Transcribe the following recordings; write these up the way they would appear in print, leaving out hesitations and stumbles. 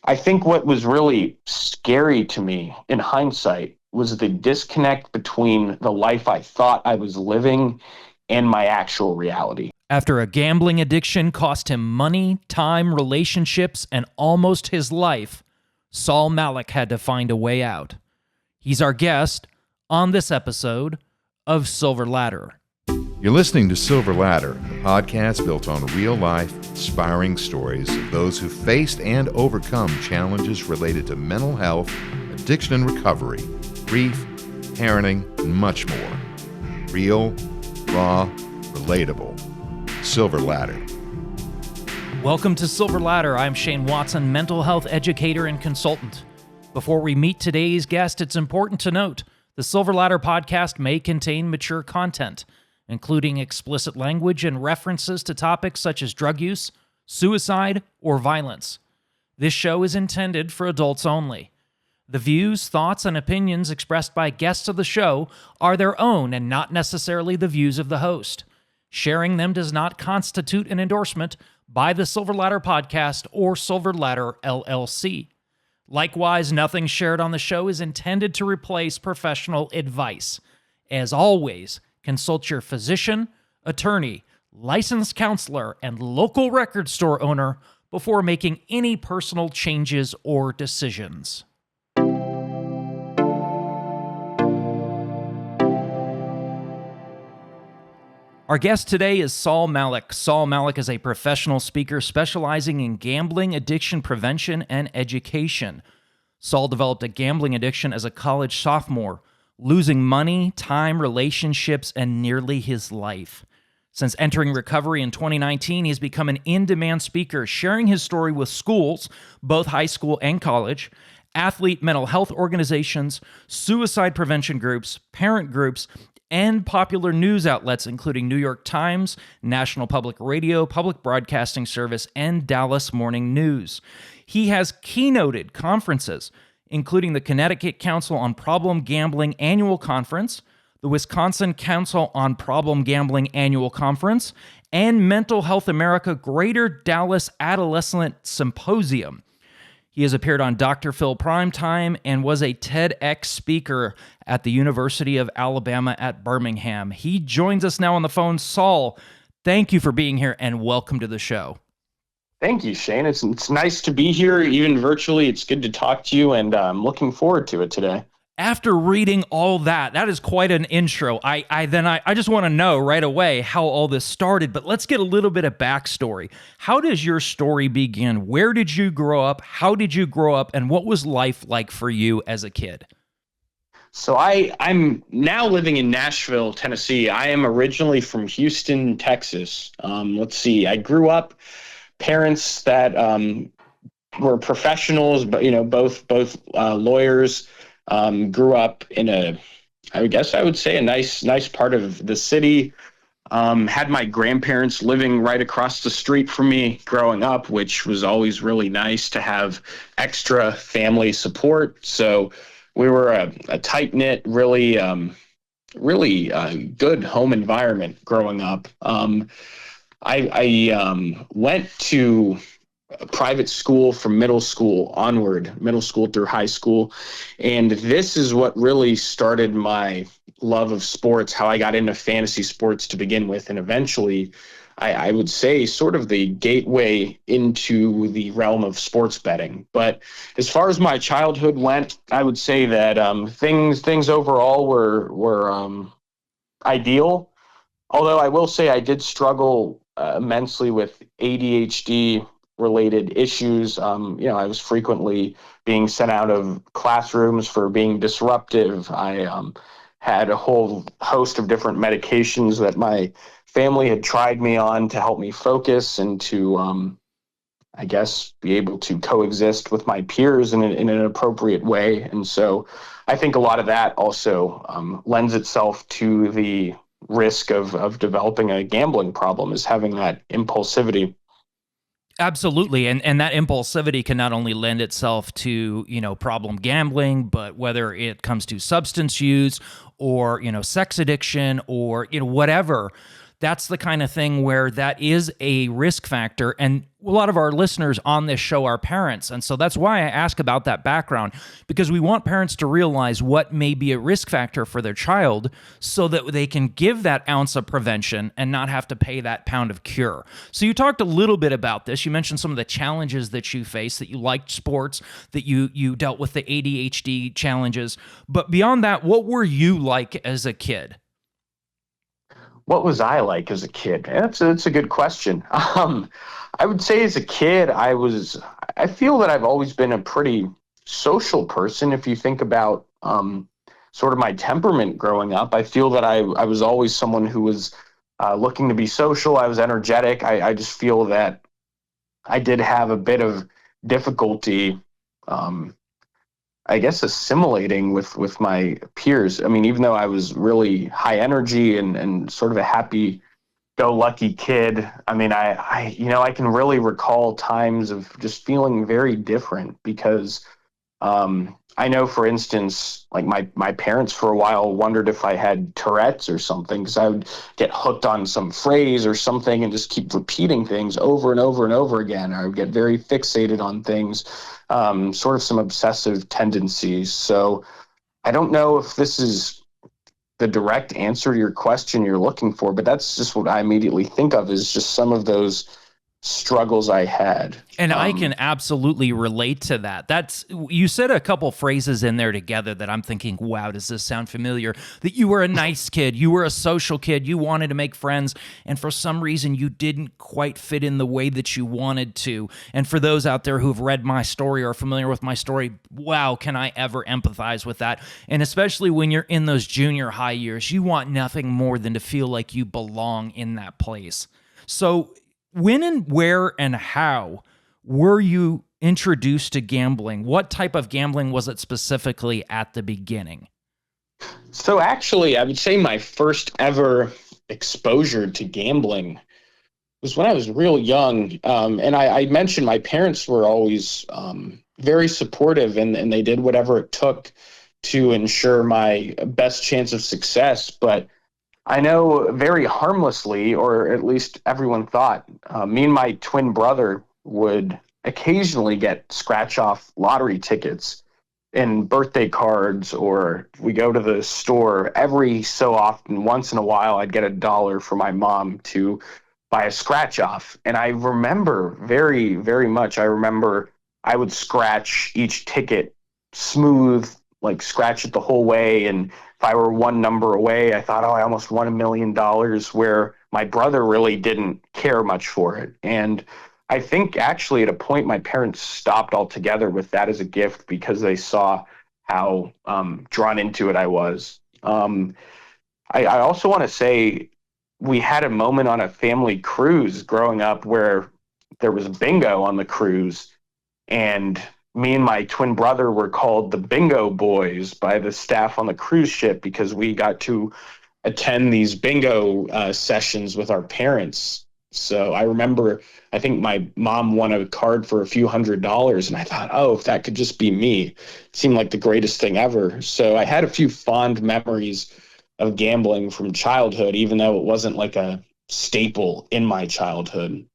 I think what was really scary to me in hindsight was the disconnect between the life I thought I was living and my actual reality. After a gambling addiction cost him money, time, relationships, and almost his life, Saul Malek had to find a way out. He's our guest on this episode of Silverladder. You're listening to Silverladder, a podcast built on real-life, inspiring stories of those who faced and overcome challenges related to mental health, addiction and recovery, grief, parenting, and much more. Real, raw, relatable. Silverladder. Welcome to Silverladder. I'm Shane Watson, mental health educator and consultant. Before we meet today's guest, it's important to note the Silverladder podcast may contain mature content, including explicit language and references to topics such as drug use, suicide, or violence. This show is intended for adults only. The views, thoughts, and opinions expressed by guests of the show are their own and not necessarily the views of the host. Sharing them does not constitute an endorsement by the Silverladder podcast or Silverladder LLC. Likewise, nothing shared on the show is intended to replace professional advice. As always, consult your physician, attorney, licensed counselor, and local record store owner before making any personal changes or decisions. Our guest today is Saul Malek. Saul Malek is a professional speaker specializing in gambling, addiction prevention, and education. Saul developed a gambling addiction as a college sophomore, losing money, time, relationships, and nearly his life. Since entering recovery in 2019, he has become an in-demand speaker, sharing his story with schools, both high school and college, athlete mental health organizations, suicide prevention groups, parent groups, and popular news outlets including New York Times, National Public Radio, Public Broadcasting Service, and Dallas Morning News. He has keynoted conferences, including the Connecticut Council on Problem Gambling Annual Conference, the Wisconsin Council on Problem Gambling Annual Conference, and Mental Health America Greater Dallas Adolescent Symposium. He has appeared on Dr. Phil Primetime and was a TEDx speaker at the University of Alabama at Birmingham. He joins us now on the phone. Saul, thank you for being here and welcome to the show. Thank you, Shane. It's nice to be here, even virtually. It's good to talk to you, and I'm looking forward to it today. After reading all that is quite an intro. I just want to know right away how all this started, but let's get a little bit of backstory. How does your story begin? Where did you grow up? How did you grow up? And what was life like for you as a kid? So I'm now living in Nashville, Tennessee. I am originally from Houston, Texas. I grew up, parents that were professionals, but both lawyers. Grew up in I would say a nice part of the city. Had my grandparents living right across the street from me growing up, which was always really nice to have extra family support. So we were a tight-knit, really good home environment growing up. I went to a private school from middle school onward, middle school through high school. And this is what really started my love of sports, how I got into fantasy sports to begin with. And eventually, I would say sort of the gateway into the realm of sports betting. But as far as my childhood went, I would say that things overall were ideal. Although I will say I did struggle immensely with ADHD related issues. I was frequently being sent out of classrooms for being disruptive. I had a whole host of different medications that my family had tried me on to help me focus and to, be able to coexist with my peers in an appropriate way. And so I think a lot of that also lends itself to the risk of developing a gambling problem, is having that impulsivity. Absolutely. And that impulsivity can not only lend itself to, problem gambling, but whether it comes to substance use or, sex addiction or, whatever, that's the kind of thing where that is a risk factor. And a lot of our listeners on this show are parents. And so that's why I ask about that background, because we want parents to realize what may be a risk factor for their child so that they can give that ounce of prevention and not have to pay that pound of cure. So you talked a little bit about this. You mentioned some of the challenges that you faced, that you liked sports, that you dealt with the ADHD challenges. But beyond that, what were you like as a kid? What was I like as a kid? That's a good question. I would say as a kid, I feel that I've always been a pretty social person. If you think about sort of my temperament growing up, I feel that I was always someone who was looking to be social. I was energetic. I just feel that I did have a bit of difficulty, I guess, assimilating with my peers. I mean, even though I was really high energy and sort of a happy-go-lucky kid, I mean, I can really recall times of just feeling very different because I know, for instance, like my parents for a while wondered if I had Tourette's or something, because I would get hooked on some phrase or something and just keep repeating things over and over and over again. I would get very fixated on things, sort of some obsessive tendencies. So I don't know if this is the direct answer to your question you're looking for, but that's just what I immediately think of, is just some of those struggles I had. And I can absolutely relate to that. You said a couple phrases in there together that I'm thinking, wow, does this sound familiar? That you were a nice kid, you were a social kid, you wanted to make friends, and for some reason you didn't quite fit in the way that you wanted to. And for those out there who've read my story or are familiar with my story, wow, can I ever empathize with that? And especially when you're in those junior high years, you want nothing more than to feel like you belong in that place. So when and where and how were you introduced to gambling? What type of gambling was it specifically at the beginning? So actually, I would say my first ever exposure to gambling was when I was real young. And I mentioned my parents were always very supportive, and they did whatever it took to ensure my best chance of success. But I know very harmlessly, or at least everyone thought, me and my twin brother would occasionally get scratch-off lottery tickets and birthday cards, or we go to the store every so often. Once in a while, I'd get $1 for my mom to buy a scratch-off. And I remember very, very much, I remember I would scratch each ticket smooth, like scratch it the whole way, and if I were one number away, I thought, oh, I almost won $1 million, where my brother really didn't care much for it. And I think actually at a point my parents stopped altogether with that as a gift, because they saw how drawn into it I was. I also want to say we had a moment on a family cruise growing up where there was bingo on the cruise, and me and my twin brother were called the Bingo Boys by the staff on the cruise ship, because we got to attend these bingo sessions with our parents. So I remember, I think my mom won a card for a few $100s, and I thought, oh, if that could just be me. It seemed like the greatest thing ever. So I had a few fond memories of gambling from childhood, even though it wasn't like a staple in my childhood.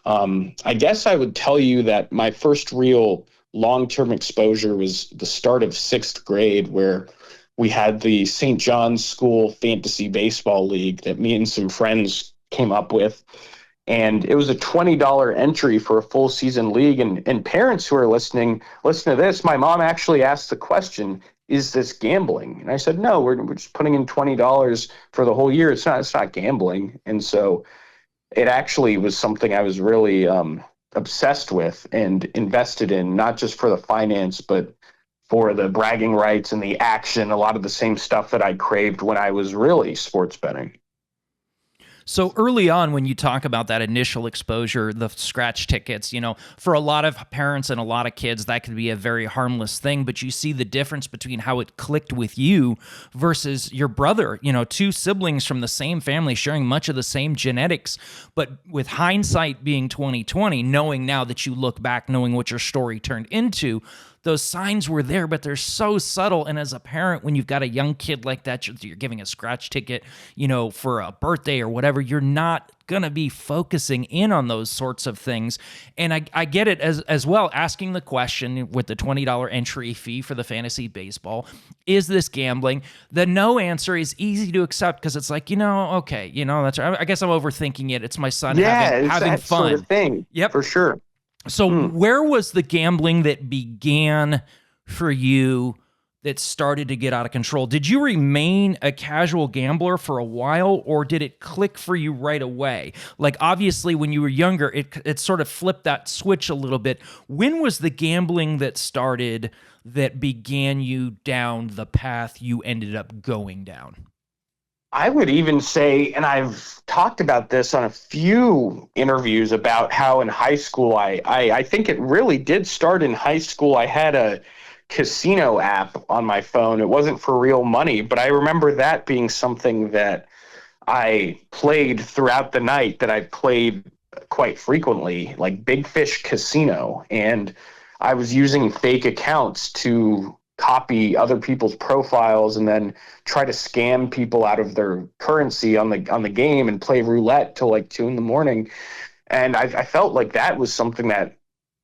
I guess I would tell you that my first real long-term exposure was the start of 6th grade, where we had the St. John's School Fantasy Baseball League that me and some friends came up with. And it was a $20 entry for a full season league. And parents who are listening, listen to this. My mom actually asked the question, is this gambling? And I said, no, we're just putting in $20 for the whole year. It's not gambling. And so it actually was something I was really obsessed with and invested in, not just for the finance, but for the bragging rights and the action, a lot of the same stuff that I craved when I was really sports betting. So early on, when you talk about that initial exposure, the scratch tickets, for a lot of parents and a lot of kids, that could be a very harmless thing, but you see the difference between how it clicked with you versus your brother, two siblings from the same family sharing much of the same genetics, but with hindsight being 2020, knowing now that you look back, knowing what your story turned into, those signs were there, but they're so subtle. And as a parent, when you've got a young kid like that, you're giving a scratch ticket, for a birthday or whatever, you're not going to be focusing in on those sorts of things. And I get it as well, asking the question with the $20 entry fee for the fantasy baseball, is this gambling? The no answer is easy to accept because it's like, okay, that's right. I guess I'm overthinking it. It's my son having that fun. Sort of thing. Yep. For sure. So where was the gambling that began for you that started to get out of control? Did you remain a casual gambler for a while, or did it click for you right away? Like, obviously, when you were younger, it sort of flipped that switch a little bit. When was the gambling that started that began you down the path you ended up going down? I would even say, and I've talked about this on a few interviews about how in high school, I think it really did start in high school. I had a casino app on my phone. It wasn't for real money, but I remember that being something that I played throughout the night, that I played quite frequently, like Big Fish Casino. And I was using fake accounts to copy other people's profiles and then try to scam people out of their currency on the game and play roulette till like 2 a.m. And I felt like that was something that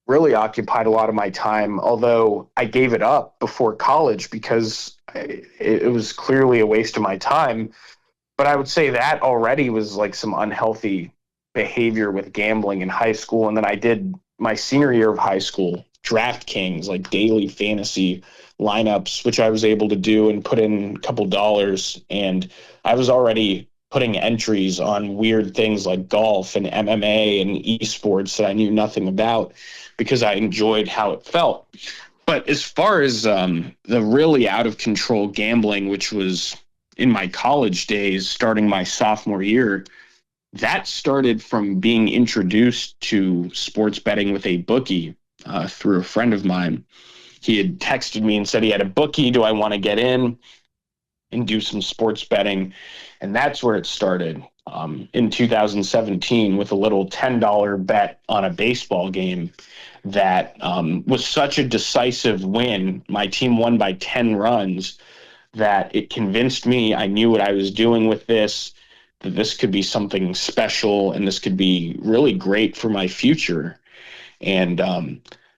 really occupied a lot of my time, although I gave it up before college because it was clearly a waste of my time. But I would say that already was like some unhealthy behavior with gambling in high school. And then I did my senior year of high school, DraftKings, like daily fantasy lineups, which I was able to do and put in a couple dollars. And I was already putting entries on weird things like golf and MMA and esports that I knew nothing about because I enjoyed how it felt. But as far as the really out of control gambling, which was in my college days, starting my sophomore year, that started from being introduced to sports betting with a bookie through a friend of mine. He had texted me and said he had a bookie. Do I want to get in and do some sports betting? And that's where it started in 2017 with a little $10 bet on a baseball game that was such a decisive win. My team won by 10 runs that it convinced me I knew what I was doing with this, that this could be something special and this could be really great for my future. And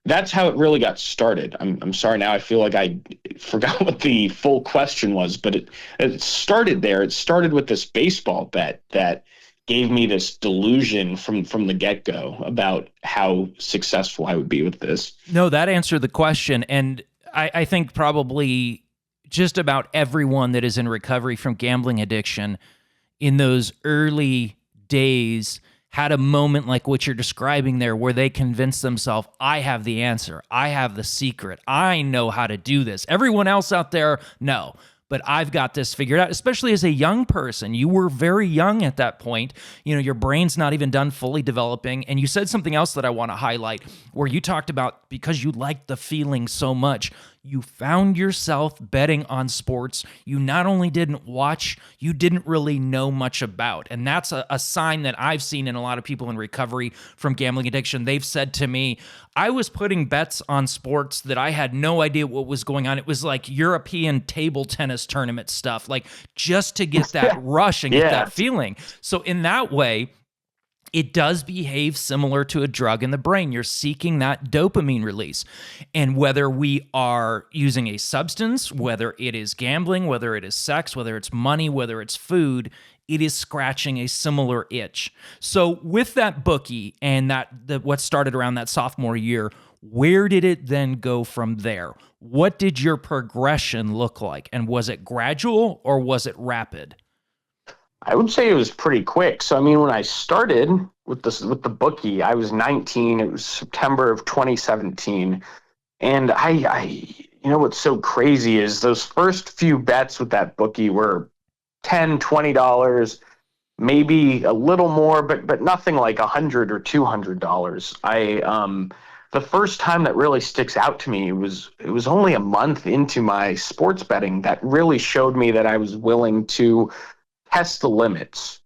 that's how it really got started. I'm sorry, now I feel like I forgot what the full question was, but it started there. It started with this baseball bet that gave me this delusion from the get-go about how successful I would be with this. No, that answered the question. And I think probably just about everyone that is in recovery from gambling addiction in those early days had a moment like what you're describing there where they convinced themselves, I have the answer. I have the secret. I know how to do this. Everyone else out there, no. But I've got this figured out, especially as a young person. You were very young at that point. Your brain's not even done fully developing. And you said something else that I want to highlight where you talked about because you liked the feeling so much, you found yourself betting on sports you not only didn't watch, you didn't really know much about. And that's a sign that I've seen in a lot of people in recovery from gambling addiction. They've said to me, I was putting bets on sports that I had no idea what was going on. It was like European table tennis tournament stuff, like just to get that rush and get that feeling. So in that way, it does behave similar to a drug in the brain. You're seeking that dopamine release. And whether we are using a substance, whether it is gambling, whether it is sex, whether it's money, whether it's food, it is scratching a similar itch. So with that bookie and what started around that sophomore year, where did it then go from there? What did your progression look like? And was it gradual or was it rapid? I would say it was pretty quick. So, when I started with the bookie, I was 19. It was September of 2017. And what's so crazy is those first few bets with that bookie were $10, $20, maybe a little more, but nothing like $100 or $200. The first time that really sticks out to me was it was only a month into my sports betting that really showed me that I was willing to test the limits.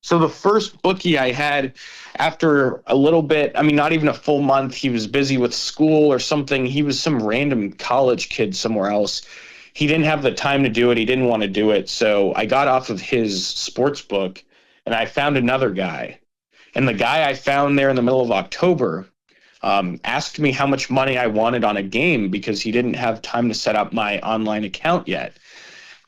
So the first bookie I had, after a little bit, I mean, not even a full month, he was busy with school or something. He was some random college kid somewhere else. He didn't have the time to do it. He didn't want to do it. So I got off of his sports book and I found another guy. And the guy I found there in the middle of October asked me how much money I wanted on a game because he didn't have time to set up my online account yet.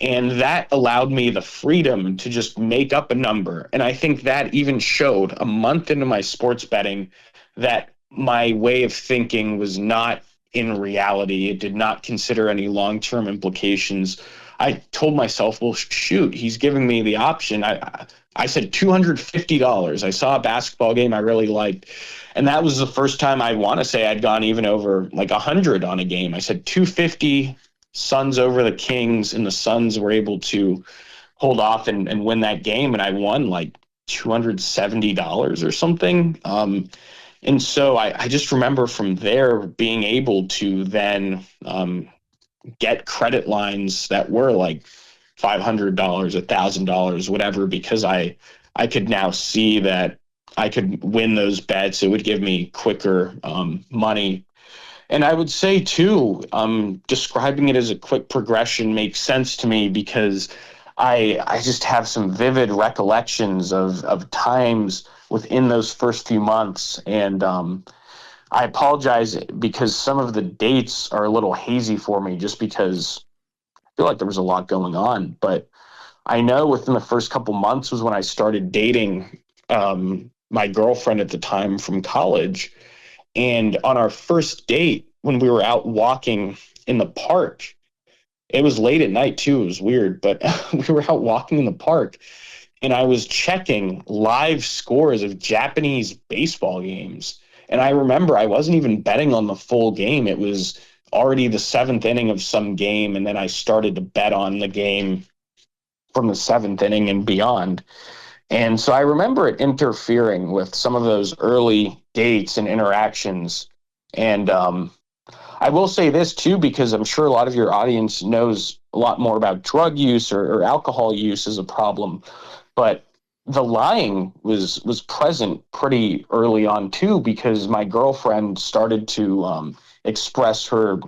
And that allowed me the freedom to just make up a number. And I think that even showed a month into my sports betting that my way of thinking was not in reality. It did not consider any long-term implications. I told myself, well, shoot, he's giving me the option. I said $250. I saw a basketball game I really liked. And that was the first time I want to say I'd gone even over like 100 on a game. I said 250, Suns over the Kings, and the Suns were able to hold off and win that game. And I won like $270 or something. And so I just remember from there being able to then get credit lines that were like $500, $1,000, whatever, because I could now see that I could win those bets. It would give me quicker money. And I would say, too, describing it as a quick progression makes sense to me because I just have some vivid recollections of times within those first few months. And I apologize because some of the dates are a little hazy for me just because I feel like there was a lot going on. But I know within the first couple months was when I started dating my girlfriend at the time from college. And on our first date, when we were out walking in the park, it was late at night too. It was weird, but we were out walking in the park and I was checking live scores of Japanese baseball games. And I remember I wasn't even betting on the full game. It was already the seventh inning of some game. And then I started to bet on the game from the seventh inning and beyond. And so I remember it interfering with some of those early dates and interactions. And I will say this too, because I'm sure a lot of your audience knows a lot more about drug use or alcohol use as a problem. But the lying was present pretty early on too, because my girlfriend started to express her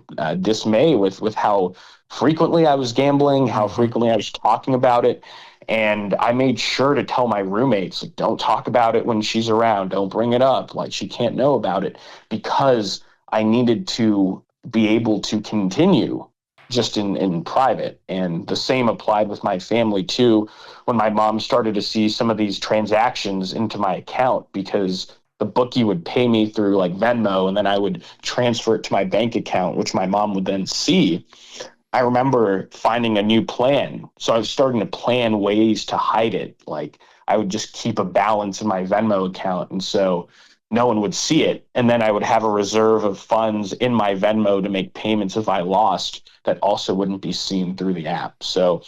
dismay with how frequently I was gambling, how frequently I was talking about it. And I made sure to tell my roommates, like, don't talk about it when she's around. Don't bring it up. Like, she can't know about it, because I needed to be able to continue just in private. And the same applied with my family too, when my mom started to see some of these transactions into my account, because the bookie would pay me through like Venmo and then I would transfer it to my bank account, which my mom would then see. I remember finding a new plan. So I was starting to plan ways to hide it. Like, I would just keep a balance in my Venmo account, and so no one would see it. And then I would have a reserve of funds in my Venmo to make payments if I lost that also wouldn't be seen through the app. So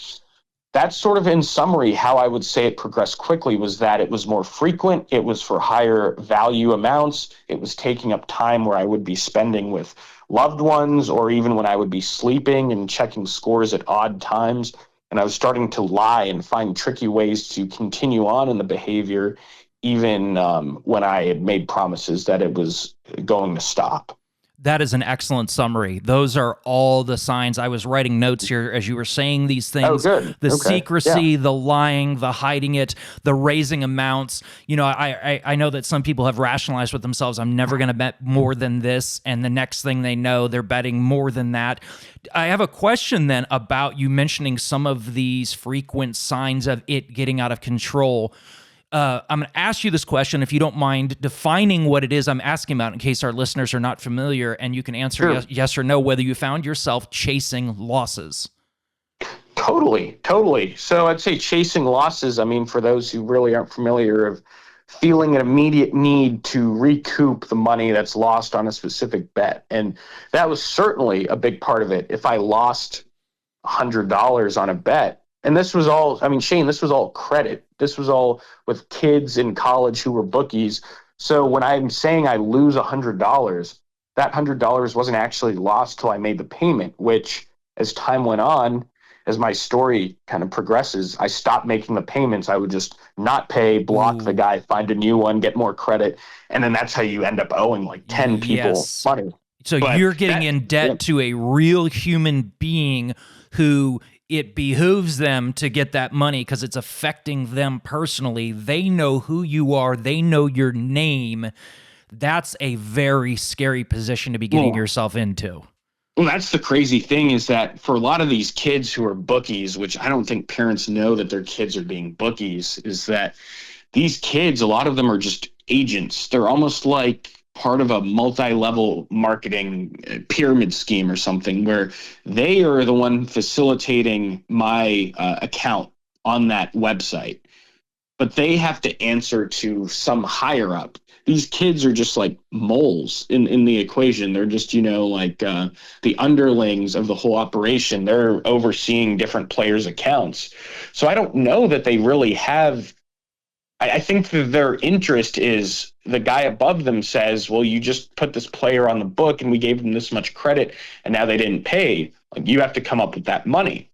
that's sort of, in summary, how I would say it progressed quickly, was that it was more frequent. It was for higher value amounts. It was taking up time where I would be spending with loved ones, or even when I would be sleeping and checking scores at odd times. And I was starting to lie and find tricky ways to continue on in the behavior, even when I had made promises that it was going to stop. That is an excellent summary. Those are all the signs. I was writing notes here as you were saying these things. Oh, good. The Okay. secrecy, Yeah. the lying, the hiding it, the raising amounts. You know, I know that some people have rationalized with themselves, I'm never going to bet more than this. And the next thing they know, they're betting more than that. I have a question then about you mentioning some of these frequent signs of it getting out of control. I'm going to ask you this question, if you don't mind defining what it is I'm asking about, in case our listeners are not familiar, and you can answer Sure. yes or no, whether you found yourself chasing losses. Totally. So I'd say chasing losses, I mean, for those who really aren't familiar, of feeling an immediate need to recoup the money that's lost on a specific bet. And that was certainly a big part of it. If I lost $100 on a bet, and this was all, I mean, Shane, this was all credit. This was all with kids in college who were bookies. So when I'm saying I lose $100, that $100 wasn't actually lost till I made the payment, which, as time went on, as my story kind of progresses, I stopped making the payments. I would just not pay, block the guy, find a new one, get more credit. And then that's how you end up owing like 10 people Yes. money. So But you're getting that, in debt to a real human being who it behooves them to get that money because it's affecting them personally. They know who you are. They know your name. That's a very scary position to be getting yourself into. Well, that's the crazy thing, is that for a lot of these kids who are bookies, which I don't think parents know that their kids are being bookies, is that these kids, a lot of them are just agents. They're almost like part of a multi-level marketing pyramid scheme or something, where they are the one facilitating my account on that website, but they have to answer to some higher up. These kids are just like moles in the equation. They're just, like the underlings of the whole operation. They're overseeing different players' accounts. So I don't know that they really have. I think that their interest is the guy above them says, well, you just put this player on the book and we gave them this much credit and now they didn't pay. Like, you have to come up with that money.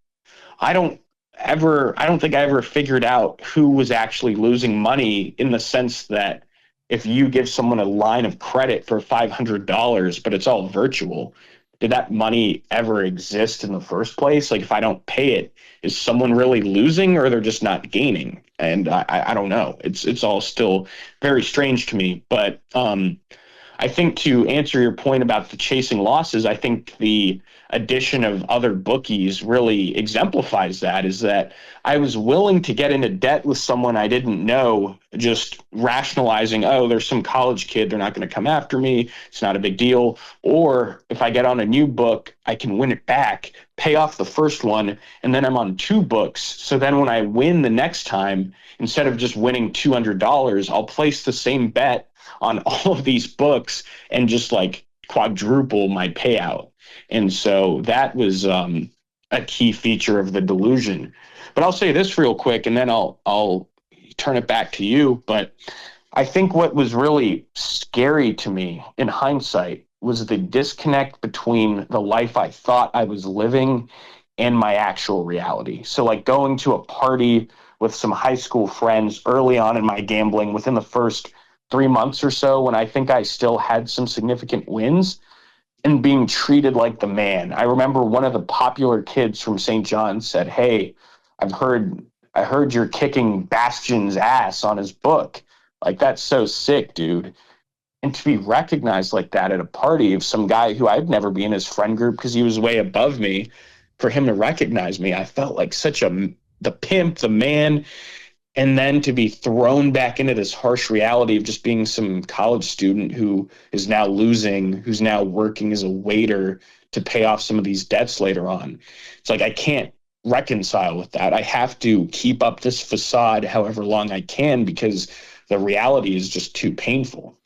I don't think I ever figured out who was actually losing money, in the sense that if you give someone a line of credit for $500, but it's all virtual, did that money ever exist in the first place? Like, if I don't pay it, is someone really losing, or they're just not gaining? And I don't know. It's all still very strange to me. But I think, to answer your point about the chasing losses, I think the addition of other bookies really exemplifies that, is that I was willing to get into debt with someone I didn't know, just rationalizing, oh, there's some college kid, they're not going to come after me, it's not a big deal. Or if I get on a new book, I can win it back, pay off the first one, and then I'm on 2 books. So then when I win the next time, instead of just winning $200, I'll place the same bet on all of these books and just like quadruple my payout. And so that was a key feature of the delusion. But I'll say this real quick, and then I'll turn it back to you. But I think what was really scary to me in hindsight was the disconnect between the life I thought I was living and my actual reality. So like going to a party with some high school friends early on in my gambling, within the first 3 months or so, when I think I still had some significant wins, and being treated like the man. I remember one of the popular kids from St. John's said, hey, I heard you're kicking Bastion's ass on his book. Like, that's so sick, dude. And to be recognized like that at a party of some guy who I'd never be in his friend group because he was way above me, for him to recognize me, I felt like the pimp, the man. And then to be thrown back into this harsh reality of just being some college student who is now losing, who's now working as a waiter to pay off some of these debts later on. It's like, I can't reconcile with that. I have to keep up this facade however long I can, because the reality is just too painful.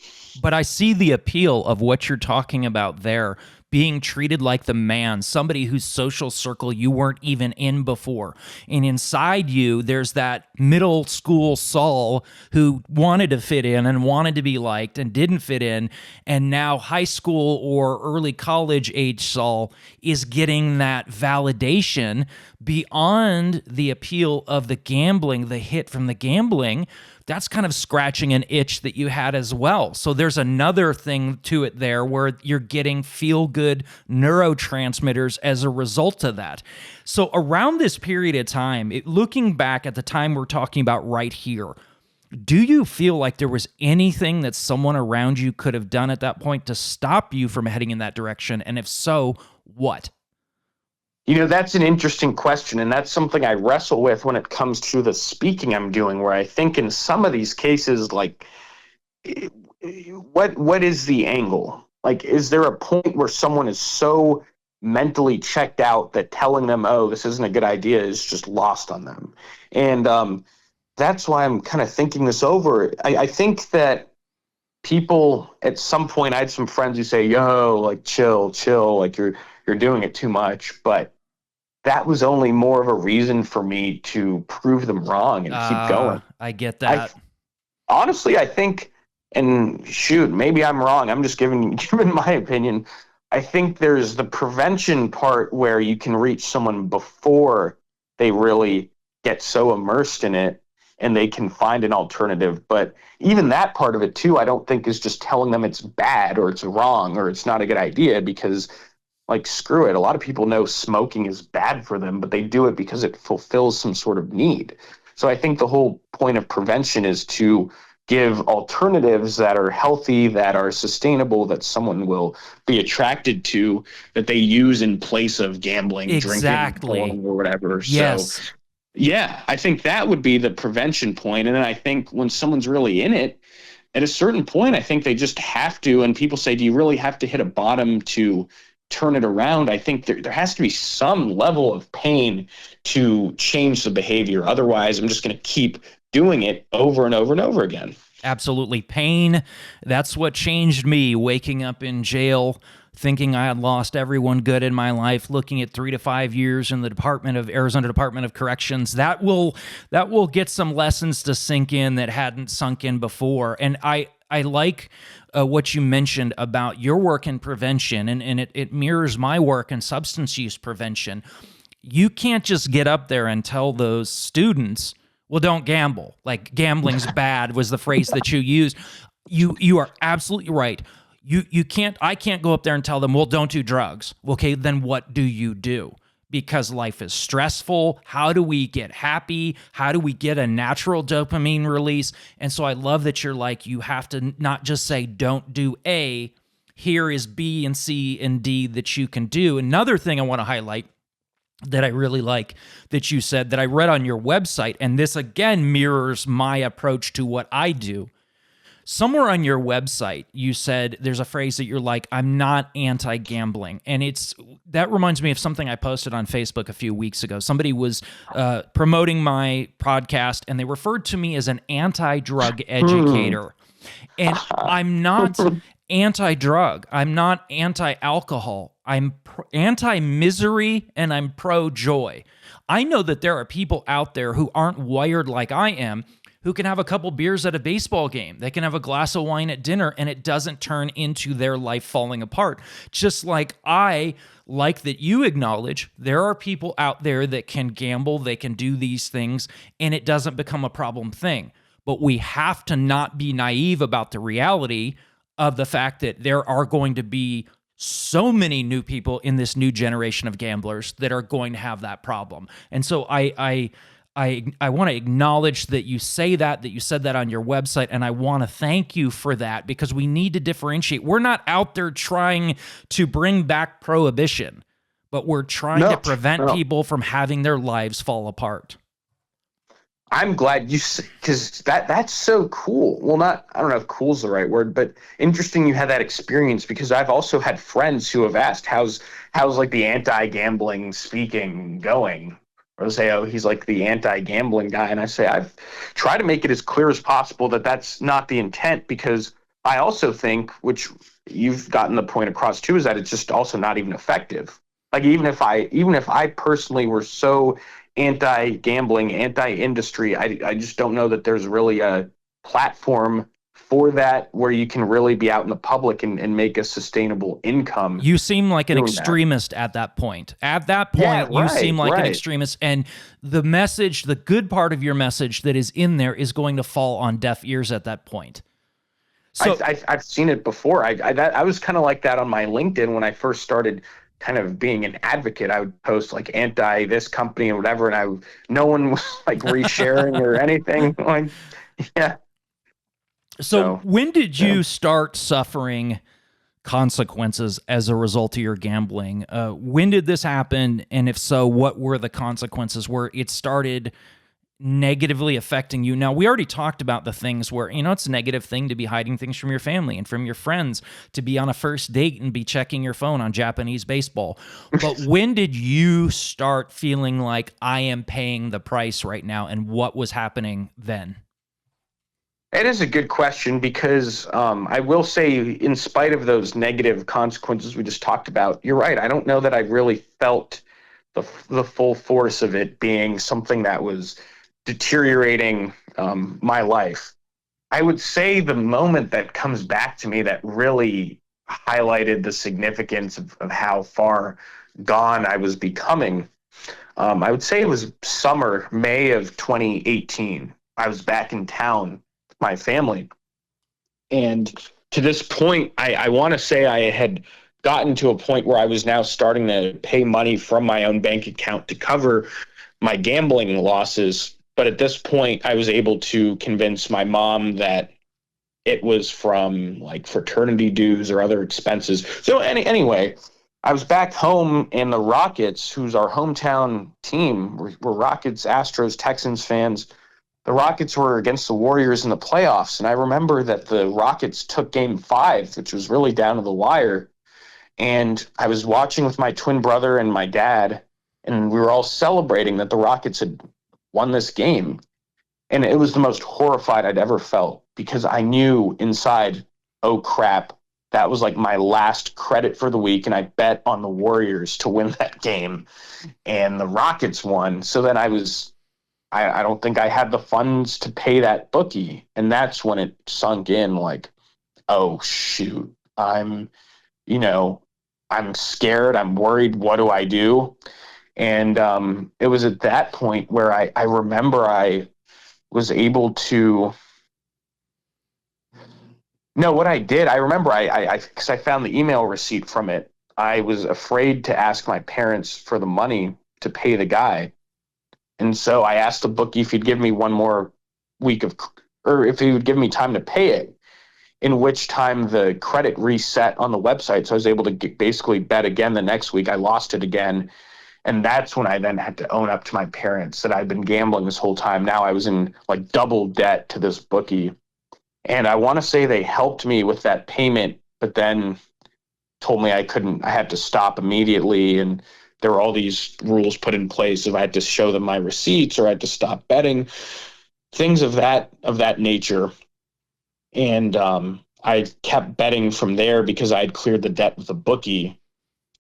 But I see the appeal of what you're talking about there, being treated like the man, somebody whose social circle you weren't even in before. And inside you, there's that middle school Saul who wanted to fit in and wanted to be liked and didn't fit in. And now high school or early college age Saul is getting that validation beyond the appeal of the gambling, the hit from the gambling. That's kind of scratching an itch that you had as well. So there's another thing to it there where you're getting feel-good neurotransmitters as a result of that. So around this period of time, looking back at the time we're talking about right here, do you feel like there was anything that someone around you could have done at that point to stop you from heading in that direction? And if so, what? That's an interesting question, and that's something I wrestle with when it comes to the speaking I'm doing, where I think in some of these cases, like, what is the angle? Like, is there a point where someone is so mentally checked out that telling them, oh, this isn't a good idea, is just lost on them? And that's why I'm kind of thinking this over. I think that people, at some point, I had some friends who say, yo, like, chill, like you're doing it too much. But that was only more of a reason for me to prove them wrong and keep going. I get that. Honestly, I think, and shoot, maybe I'm wrong, I'm just giving my opinion, I think there's the prevention part where you can reach someone before they really get so immersed in it and they can find an alternative. But even that part of it too, I don't think is just telling them it's bad or it's wrong or it's not a good idea, because like, screw it. A lot of people know smoking is bad for them, but they do it because it fulfills some sort of need. So I think the whole point of prevention is to give alternatives that are healthy, that are sustainable, that someone will be attracted to, that they use in place of gambling, Exactly. drinking, or whatever. Yes. So yeah, I think that would be the prevention point. And then I think when someone's really in it, at a certain point, I think they just have to, and people say, do you really have to hit a bottom to turn it around? I think there has to be some level of pain to change the behavior. Otherwise, I'm just going to keep doing it over and over and over again. Absolutely. Pain. That's what changed me, waking up in jail, thinking I had lost everyone good in my life, looking at 3 to 5 years in the Arizona Department of Corrections. That will get some lessons to sink in that hadn't sunk in before. And I like what you mentioned about your work in prevention, and it mirrors my work in substance use prevention. You can't just get up there and tell those students, well, don't gamble. Like, gambling's bad was the phrase that you used. You are absolutely right. I can't go up there and tell them, well, don't do drugs. Okay, then what do you do? Because life is stressful. How do we get happy? How do we get a natural dopamine release? And so I love that you're like, you have to not just say, don't do A, here is B and C and D that you can do. Another thing I want to highlight that I really like that you said that I read on your website, and this again mirrors my approach to what I do. Somewhere on your website, you said there's a phrase that you're like, I'm not anti-gambling. And that reminds me of something I posted on Facebook a few weeks ago. Somebody was promoting my podcast, and they referred to me as an anti-drug educator. And I'm not anti-drug. I'm not anti-alcohol. I'm anti-misery, and I'm pro-joy. I know that there are people out there who aren't wired like I am, who can have a couple beers at a baseball game. They can have a glass of wine at dinner, and it doesn't turn into their life falling apart. Just like I like that you acknowledge there are people out there that can gamble, they can do these things, and it doesn't become a problem thing. But we have to not be naive about the reality of the fact that there are going to be so many new people in this new generation of gamblers that are going to have that problem. And so I want to acknowledge that you say that you said that on your website, and I want to thank you for that, because we need to differentiate. We're not out there trying to bring back prohibition, but we're trying to prevent people from having their lives fall apart. I'm glad you, because that's so cool. Well, I don't know if cool is the right word, but interesting you had that experience, because I've also had friends who have asked, how's like the anti-gambling speaking going? Or they'll say, oh, he's like the anti-gambling guy. And I say, I've tried to make it as clear as possible that that's not the intent, because I also think, which you've gotten the point across too, is that it's just also not even effective. Like, even if I personally were so anti-gambling, anti-industry, I just don't know that there's really a platform for that where you can really be out in the public and make a sustainable income. You seem like an extremist at that point. At that point, you seem like an extremist, and the message, the good part of your message that is in there, is going to fall on deaf ears at that point. So I've seen it before. I was kind of like that on my LinkedIn when I first started kind of being an advocate. I would post like anti this company and whatever, and no one was like resharing or anything. Like, yeah. So when did you start suffering consequences as a result of your gambling? When did this happen? And if so, what were the consequences where it started negatively affecting you? Now, we already talked about the things where, it's a negative thing to be hiding things from your family and from your friends, to be on a first date and be checking your phone on Japanese baseball. But when did you start feeling like, I am paying the price right now, and what was happening then? It is a good question, because I will say, in spite of those negative consequences we just talked about, you're right. I don't know that I really felt the full force of it being something that was deteriorating my life. I would say the moment that comes back to me that really highlighted the significance of how far gone I was becoming. I would say it was summer, May of 2018. I was back in town with my family. And to this point, I want to say I had gotten to a point where I was now starting to pay money from my own bank account to cover my gambling losses. But at this point, I was able to convince my mom that it was from like fraternity dues or other expenses. So anyway, I was back home, and the Rockets, who's our hometown team, we're Rockets, Astros, Texans fans. The Rockets were against the Warriors in the playoffs, and I remember that the Rockets took Game 5, which was really down to the wire. And I was watching with my twin brother and my dad, and we were all celebrating that the Rockets had won this game. And it was the most horrified I'd ever felt, because I knew inside, oh crap, that was like my last credit for the week. And I bet on the Warriors to win that game, and the Rockets won. So then I don't think I had the funds to pay that bookie. And that's when it sunk in, like, oh shoot, I'm scared. I'm worried. What do I do? And it was at that point where I remember I was able to. No, what I did, I remember because I found the email receipt from it. I was afraid to ask my parents for the money to pay the guy. And so I asked the bookie if he'd give me one more week or if he would give me time to pay it, in which time the credit reset on the website. So I was able to basically bet again the next week. I lost it again. And that's when I then had to own up to my parents that I'd been gambling this whole time. Now I was in like double debt to this bookie. And I want to say they helped me with that payment, but then told me I had to stop immediately. And there were all these rules put in place if I had to show them my receipts or I had to stop betting, things of that nature. And I kept betting from there because I had cleared the debt with the bookie.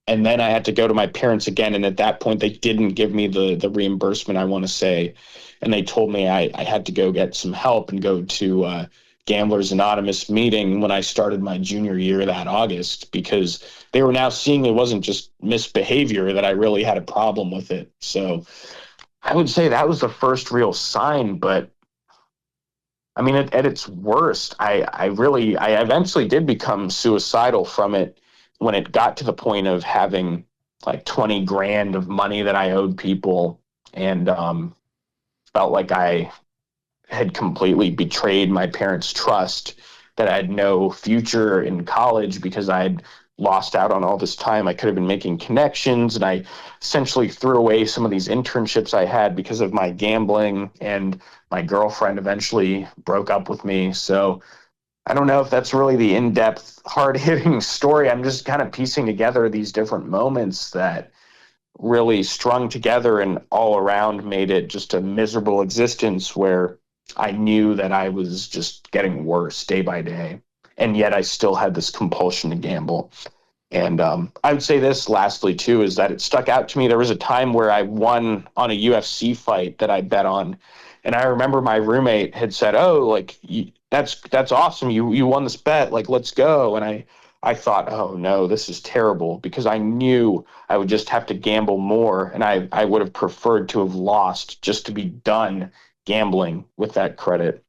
And then I had to go to my parents again. And at that point, they didn't give me the reimbursement, I want to say. And they told me I had to go get some help and go to Gamblers Anonymous meeting when I started my junior year that August, because they were now seeing it wasn't just misbehavior, that I really had a problem with it. So I would say that was the first real sign. But I mean, at its worst, I eventually did become suicidal from it when it got to the point of having like 20 grand of money that I owed people, and felt like I had completely betrayed my parents' trust, that I had no future in college because I had lost out on all this time. I could have been making connections, and I essentially threw away some of these internships I had because of my gambling, and my girlfriend eventually broke up with me. So I don't know if that's really the in-depth, hard-hitting story. I'm just kind of piecing together these different moments that really strung together and all around made it just a miserable existence where I knew that I was just getting worse day by day. And yet I still had this compulsion to gamble. And I would say this lastly, too, is that it stuck out to me. There was a time where I won on a UFC fight that I bet on. And I remember my roommate had said, oh, like, that's awesome. You won this bet. Like, let's go. And I thought, oh, no, this is terrible, because I knew I would just have to gamble more. And I would have preferred to have lost just to be done gambling with that credit.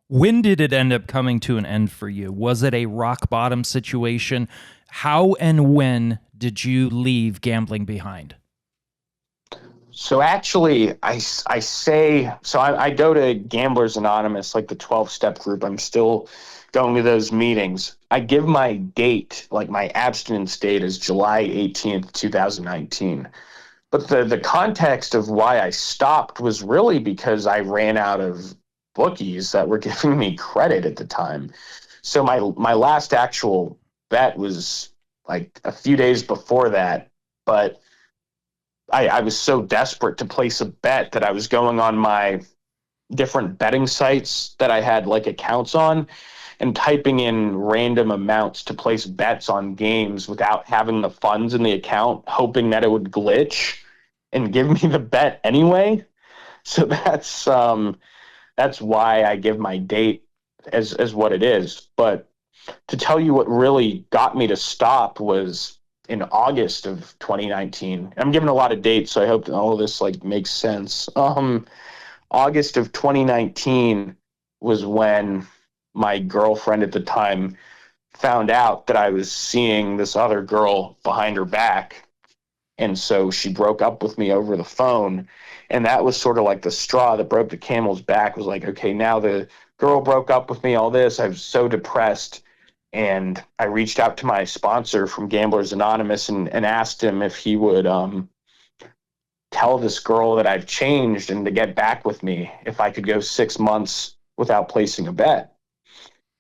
When did it end up coming to an end for you? Was it a rock bottom situation? How and when did you leave gambling behind? So actually, I go to Gamblers Anonymous, like the 12-step group. I'm still going to those meetings. I give my date, like my abstinence date, is July 18th, 2019. But the context of why I stopped was really because I ran out of bookies that were giving me credit at the time. So my last actual bet was like a few days before that, but I was so desperate to place a bet that I was going on my different betting sites that I had like accounts on and typing in random amounts to place bets on games without having the funds in the account, hoping that it would glitch and give me the bet anyway. So that's why I give my date as what it is. But to tell you what really got me to stop was in August of 2019. I'm giving a lot of dates, so I hope all of this like makes sense. August of 2019 was when my girlfriend at the time found out that I was seeing this other girl behind her back. And so she broke up with me over the phone. And that was sort of like the straw that broke the camel's back. Was like, okay, now the girl broke up with me, all this. I was so depressed. And I reached out to my sponsor from Gamblers Anonymous and asked him if he would tell this girl that I've changed and to get back with me if I could go 6 months without placing a bet.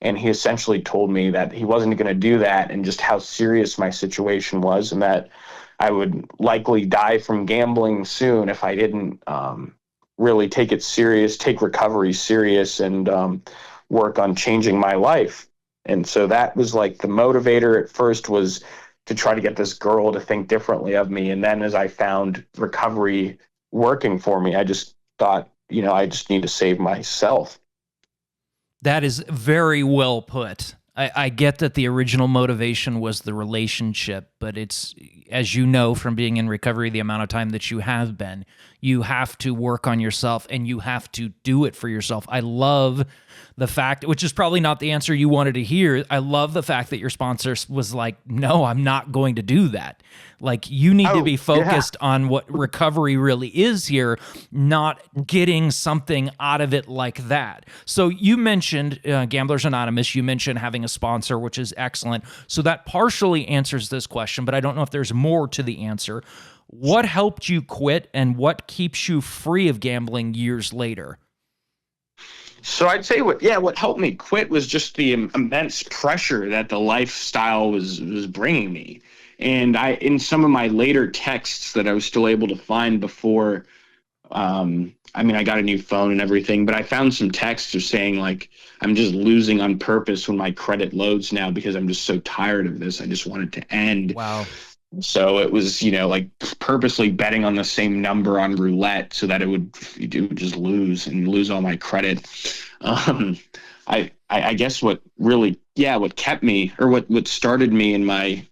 And he essentially told me that he wasn't going to do that, and just how serious my situation was, and that I would likely die from gambling soon if I didn't really take it serious, take recovery serious, and work on changing my life. And so that was like the motivator at first, was to try to get this girl to think differently of me. And then as I found recovery working for me, I just thought, I just need to save myself. That is very well put. I get that the original motivation was the relationship, but it's, as you know from being in recovery the amount of time that you have been, you have to work on yourself and you have to do it for yourself. I love the fact, which is probably not the answer you wanted to hear, I love the fact that your sponsor was like, no, I'm not going to do that. Like, you need to be focused on what recovery really is here, not getting something out of it like that. So you mentioned Gamblers Anonymous, you mentioned having a sponsor, which is excellent. So that partially answers this question, but I don't know if there's more to the answer. What helped you quit, and what keeps you free of gambling years later? So I'd say what helped me quit was just the immense pressure that the lifestyle was bringing me. And in some of my later texts that I was still able to find before, I got a new phone and everything, but I found some texts of saying like, I'm just losing on purpose when my credit loads now because I'm just so tired of this. I just want it to end. Wow. So it was, like purposely betting on the same number on roulette so that it would just lose all my credit. I guess what kept me, or what started me in my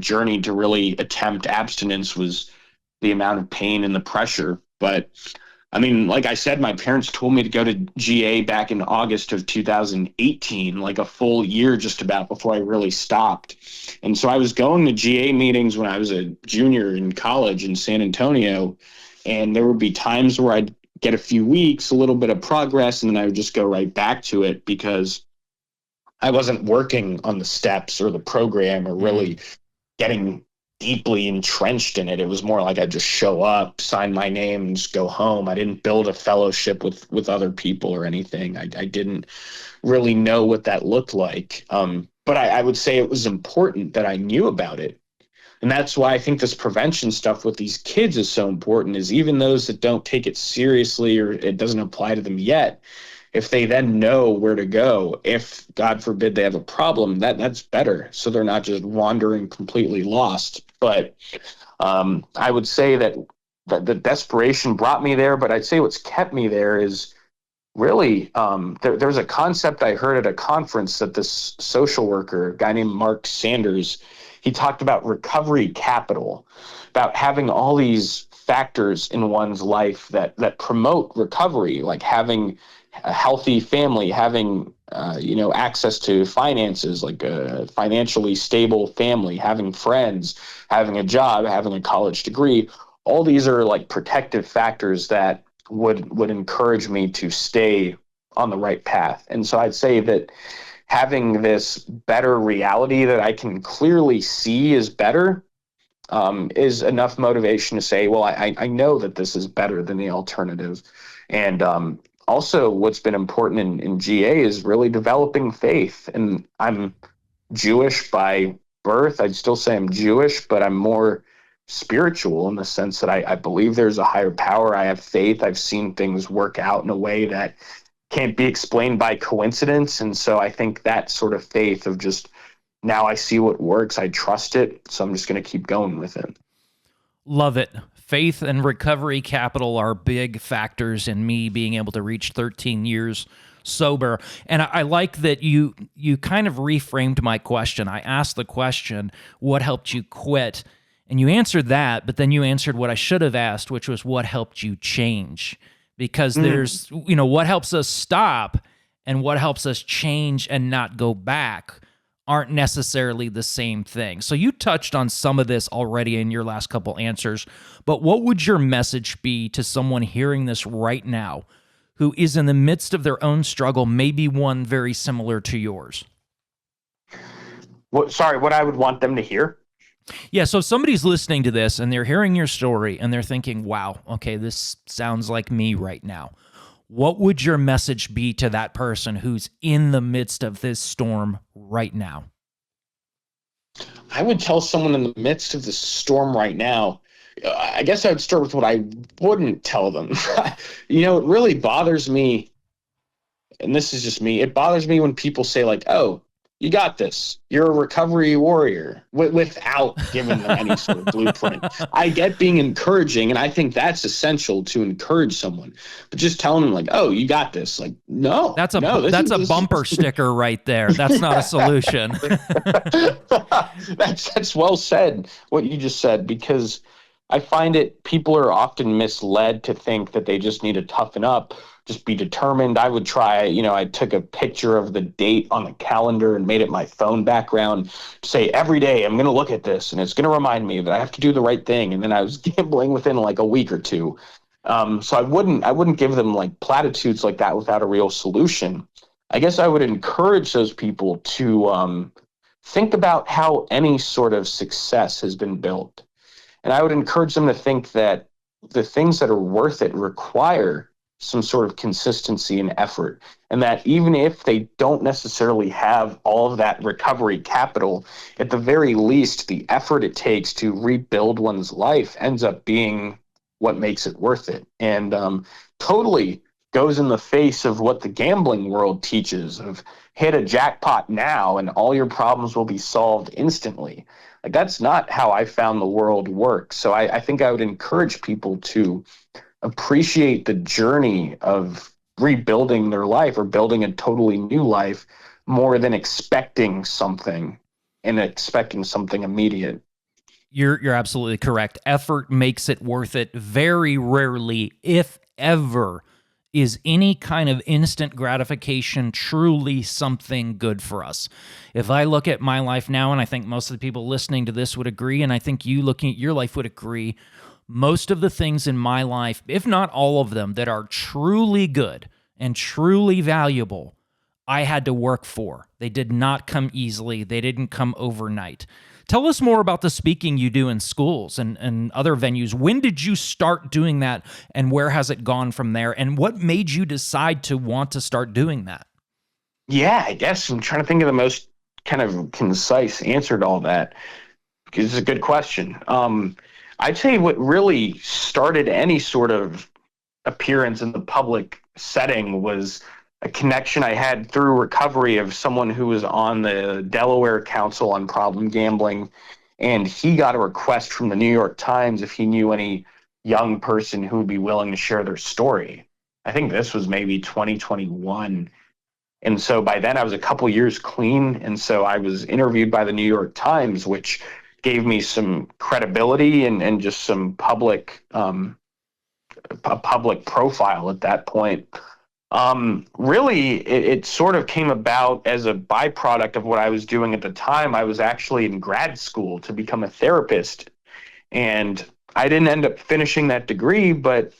journey to really attempt abstinence, was the amount of pain and the pressure. But like I said, my parents told me to go to GA back in August of 2018, like a full year just about before I really stopped. And so I was going to GA meetings when I was a junior in college in San Antonio, and there would be times where I'd get a few weeks, a little bit of progress, and then I would just go right back to it because I wasn't working on the steps or the program or really getting deeply entrenched in it. It was more like I'd just show up, sign my name, and just go home. I didn't build a fellowship with other people or anything. I didn't really know what that looked like. But I would say it was important that I knew about it. And that's why I think this prevention stuff with these kids is so important, is even those that don't take it seriously or it doesn't apply to them yet, if they then know where to go, if God forbid they have a problem, that's better. So they're not just wandering completely lost. But I would say that the desperation brought me there, but I'd say what's kept me there is really, there's a concept I heard at a conference that this social worker, a guy named Mark Sanders, he talked about recovery capital, about having all these factors in one's life that promote recovery, like having a healthy family, having access to finances, like a financially stable family, having friends, having a job, having a college degree. All these are like protective factors that would encourage me to stay on the right path. And so I'd say that having this better reality that I can clearly see is better is enough motivation to say, well, I know that this is better than the alternative. And also what's been important in GA is really developing faith. And I'm Jewish by birth. I'd still say I'm Jewish, but I'm more spiritual in the sense that I believe there's a higher power. I have faith. I've seen things work out in a way that can't be explained by coincidence. And so I think that sort of faith of just, now I see what works, I trust it, so I'm just going to keep going with it. Love it. Faith and recovery capital are big factors in me being able to reach 13 years sober. And I like that you kind of reframed my question. I asked the question, what helped you quit? And you answered that, but then you answered what I should have asked, which was what helped you change? Because there's, what helps us stop and what helps us change and not go back aren't necessarily the same thing. So you touched on some of this already in your last couple answers, but what would your message be to someone hearing this right now who is in the midst of their own struggle, maybe one very similar to yours? What I would want them to hear? Yeah, so if somebody's listening to this and they're hearing your story and they're thinking, wow, okay, this sounds like me right now. What would your message be to that person who's in the midst of this storm right now? I would tell someone in the midst of the storm right now, I guess I would start with what I wouldn't tell them. It really bothers me, and this is just me, it bothers me when people say like, oh, you got this, you're a recovery warrior, without giving them any sort of blueprint. I get being encouraging, and I think that's essential to encourage someone, but just telling them like, oh, you got this, like, no, that's a bumper sticker right there. That's not a solution. That's well said, what you just said, because I find people are often misled to think that they just need to toughen up, just be determined. I would try, I took a picture of the date on the calendar and made it my phone background, say every day I'm going to look at this and it's going to remind me that I have to do the right thing. And then I was gambling within like a week or two. So I wouldn't give them like platitudes like that without a real solution. I guess I would encourage those people to think about how any sort of success has been built. And I would encourage them to think that the things that are worth it require some sort of consistency and effort. And that even if they don't necessarily have all of that recovery capital, at the very least, the effort it takes to rebuild one's life ends up being what makes it worth it. And totally goes in the face of what the gambling world teaches of hit a jackpot now and all your problems will be solved instantly. Like, that's not how I found the world works. So I think I would encourage people to appreciate the journey of rebuilding their life or building a totally new life more than expecting something immediate. You're absolutely correct. Effort makes it worth it. Very rarely, if ever, is any kind of instant gratification truly something good for us. If I look at my life now, and I think most of the people listening to this would agree, and I think you looking at your life would agree, most of the things in my life, if not all of them, that are truly good and truly valuable, I had to work for. They did not come easily. They didn't come overnight. Tell us more about the speaking you do in schools and other venues. When did you start doing that, and where has it gone from there? And what made you decide to want to start doing that? Yeah, I guess I'm trying to think of the most kind of concise answer to all that, because it's a good question. I'd say what really started any sort of appearance in the public setting was a connection I had through recovery of someone who was on the Delaware Council on Problem Gambling. And he got a request from the New York Times if he knew any young person who would be willing to share their story. I think this was maybe 2021. And so by then I was a couple years clean. And so I was interviewed by the New York Times, which gave me some credibility and just some public profile at that point. Really, it sort of came about as a byproduct of what I was doing at the time. I was actually in grad school to become a therapist, and I didn't end up finishing that degree, but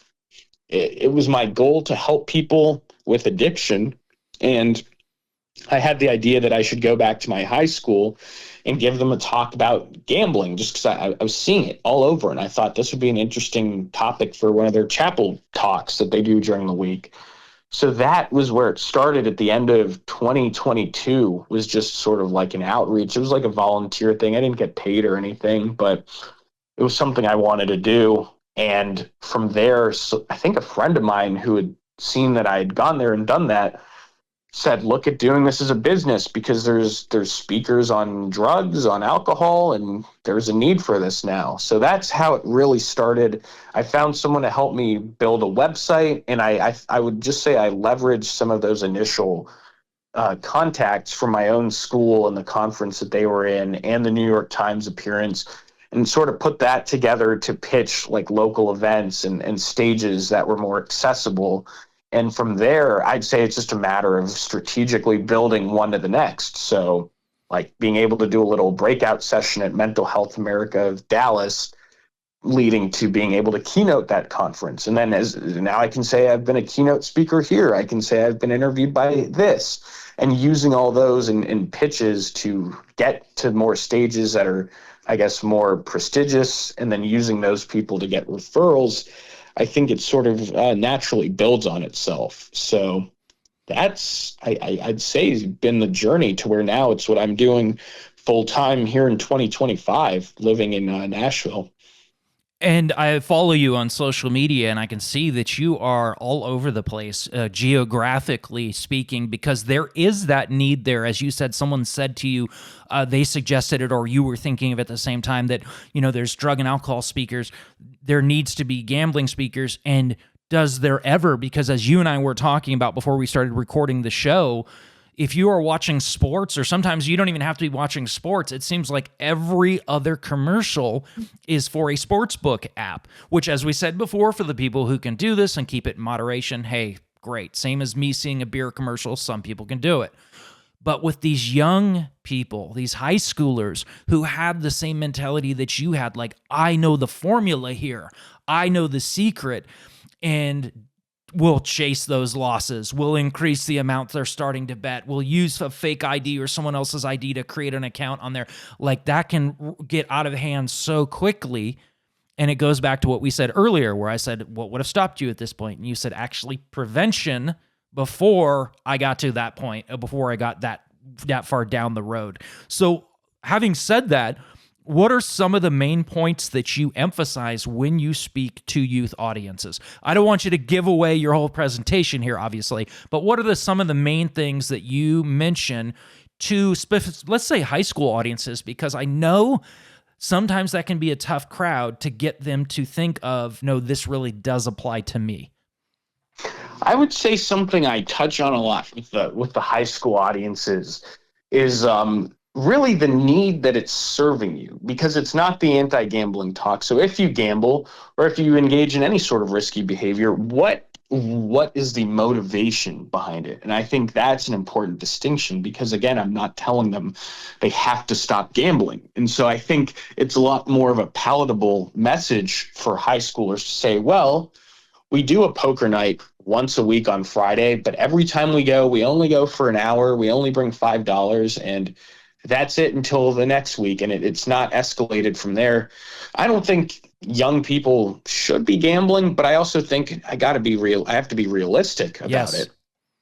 it was my goal to help people with addiction. And I had the idea that I should go back to my high school and give them a talk about gambling, just because I was seeing it all over. And I thought this would be an interesting topic for one of their chapel talks that they do during the week. So that was where it started at the end of 2022, was just sort of like an outreach. It was like a volunteer thing. I didn't get paid or anything, but it was something I wanted to do. And from there, so I think a friend of mine who had seen that I had gone there and done that said, look at doing this as a business, because there's speakers on drugs, on alcohol, and there's a need for this now. So that's how it really started. I found someone to help me build a website, and I would just say I leveraged some of those initial contacts from my own school and the conference that they were in and the New York Times appearance, and sort of put that together to pitch like local events and stages that were more accessible. And from there, I'd say it's just a matter of strategically building one to the next. So like being able to do a little breakout session at Mental Health America of Dallas, leading to being able to keynote that conference. And then as now I can say I've been a keynote speaker here. I can say I've been interviewed by this, and using all those in pitches to get to more stages that are, I guess, more prestigious, and then using those people to get referrals. I think it sort of naturally builds on itself. So that's, I'd say, been the journey to where now it's what I'm doing full time here in 2025, living in Nashville. And I follow you on social media, and I can see that you are all over the place, geographically speaking, because there is that need there. As you said, someone said to you, they suggested it, or you were thinking of it at the same time, that, you know, there's drug and alcohol speakers. There needs to be gambling speakers. And does there ever, because as you and I were talking about before we started recording the show, if you are watching sports, or sometimes you don't even have to be watching sports, it seems like every other commercial is for a sports book app, which, as we said before, for the people who can do this and keep it in moderation, hey, great. Same as me seeing a beer commercial, some people can do it. But with these young people, these high schoolers who had the same mentality that you had, like, I know the formula here, I know the secret, and we'll chase those losses. We'll increase the amount they're starting to bet. We'll use a fake ID or someone else's ID to create an account on there. Like, that can get out of hand so quickly. And it goes back to what we said earlier, where I said, what would have stopped you at this point? And you said, actually, prevention before I got to that point, before I got that far down the road. So having said that, what are some of the main points that you emphasize when you speak to youth audiences? I don't want you to give away your whole presentation here, obviously, but what are some of the main things that you mention to, let's say, high school audiences? Because I know sometimes that can be a tough crowd to get them to think of, no, this really does apply to me. I would say something I touch on a lot with the high school audiences is really the need that it's serving you, because it's not the anti-gambling talk. So if you gamble, or if you engage in any sort of risky behavior, what is the motivation behind it? And I think that's an important distinction, because again, I'm not telling them they have to stop gambling. And so I think it's a lot more of a palatable message for high schoolers to say, well, we do a poker night once a week on Friday, but every time we go, we only go for an hour. We only bring $5, and that's it until the next week. And it's not escalated from there. I don't think young people should be gambling, but I also think I have to be realistic about it.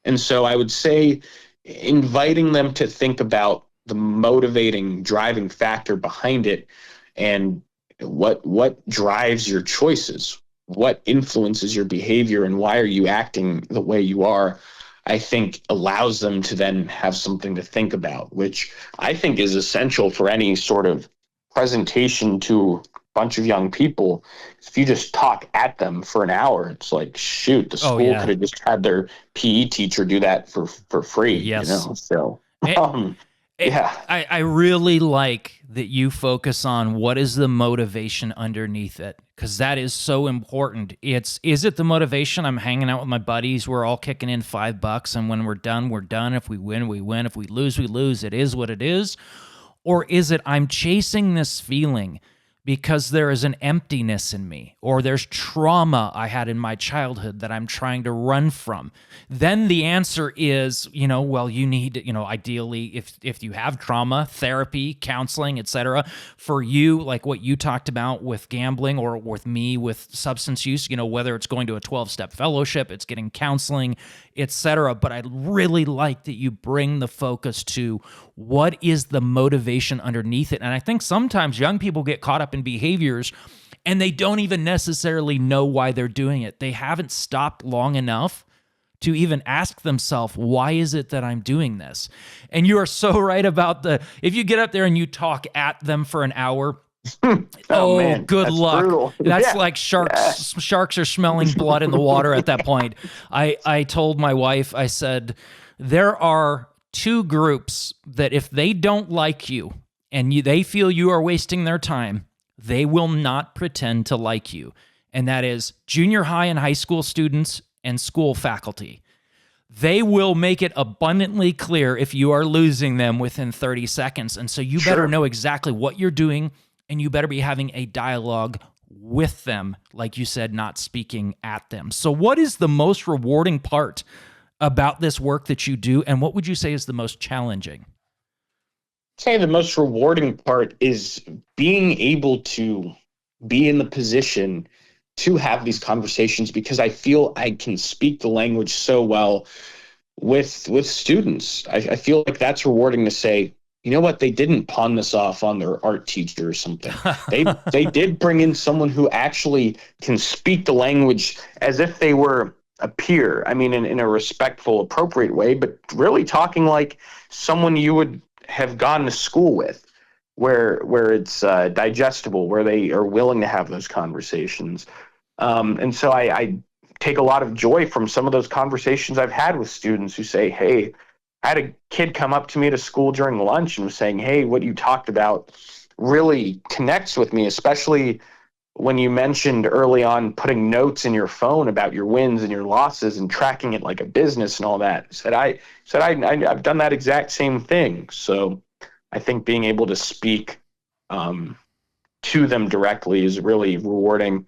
And so I would say inviting them to think about the motivating, driving factor behind it, and what drives your choices, what influences your behavior, and why are you acting the way you are, I think allows them to then have something to think about, which I think is essential for any sort of presentation to a bunch of young people. If you just talk at them for an hour, it's like, shoot, the school could have just had their PE teacher do that for free. Yes. You know? So, I really like that you focus on what is the motivation underneath it, because that is so important. Is it the motivation? I'm hanging out with my buddies. We're all kicking in $5, and when we're done, we're done. If we win, we win. If we lose, we lose. It is what it is. Or is it I'm chasing this feeling because there is an emptiness in me, or there's trauma I had in my childhood that I'm trying to run from? Then the answer is, well, you need, ideally, if you have trauma, therapy, counseling, etc. For you, like what you talked about with gambling, or with me with substance use, whether it's going to a 12-step fellowship, it's getting counseling, etc. But I really like that you bring the focus to what is the motivation underneath it. And I think sometimes young people get caught up in behaviors and they don't even necessarily know why they're doing it. They haven't stopped long enough to even ask themselves, why is it that I'm doing this? And you are so right about if you get up there and you talk at them for an hour, oh man, good that's luck. brutal. That's Yeah. like sharks are smelling blood in the water at that point. I told my wife, I said, there are two groups that if they don't like you and they feel you are wasting their time, they will not pretend to like you. And that is junior high and high school students and school faculty. They will make it abundantly clear if you are losing them within 30 seconds. And so you better know exactly what you're doing, and you better be having a dialogue with them, like you said, not speaking at them. So what is the most rewarding part about this work that you do, and what would you say is the most challenging? I'd say the most rewarding part is being able to be in the position to have these conversations, because I feel I can speak the language so well with students. I feel like that's rewarding to say, you know what, they didn't pawn this off on their art teacher or something. They did bring in someone who actually can speak the language as if they were a peer. I mean, in a respectful, appropriate way, but really talking like someone you would have gone to school with, where it's digestible, where they are willing to have those conversations. And so I take a lot of joy from some of those conversations I've had with students who say, hey, I had a kid come up to me at school during lunch and was saying, hey, what you talked about really connects with me, especially when you mentioned early on putting notes in your phone about your wins and your losses and tracking it like a business and all that. I've done that exact same thing. So I think being able to speak to them directly is really rewarding.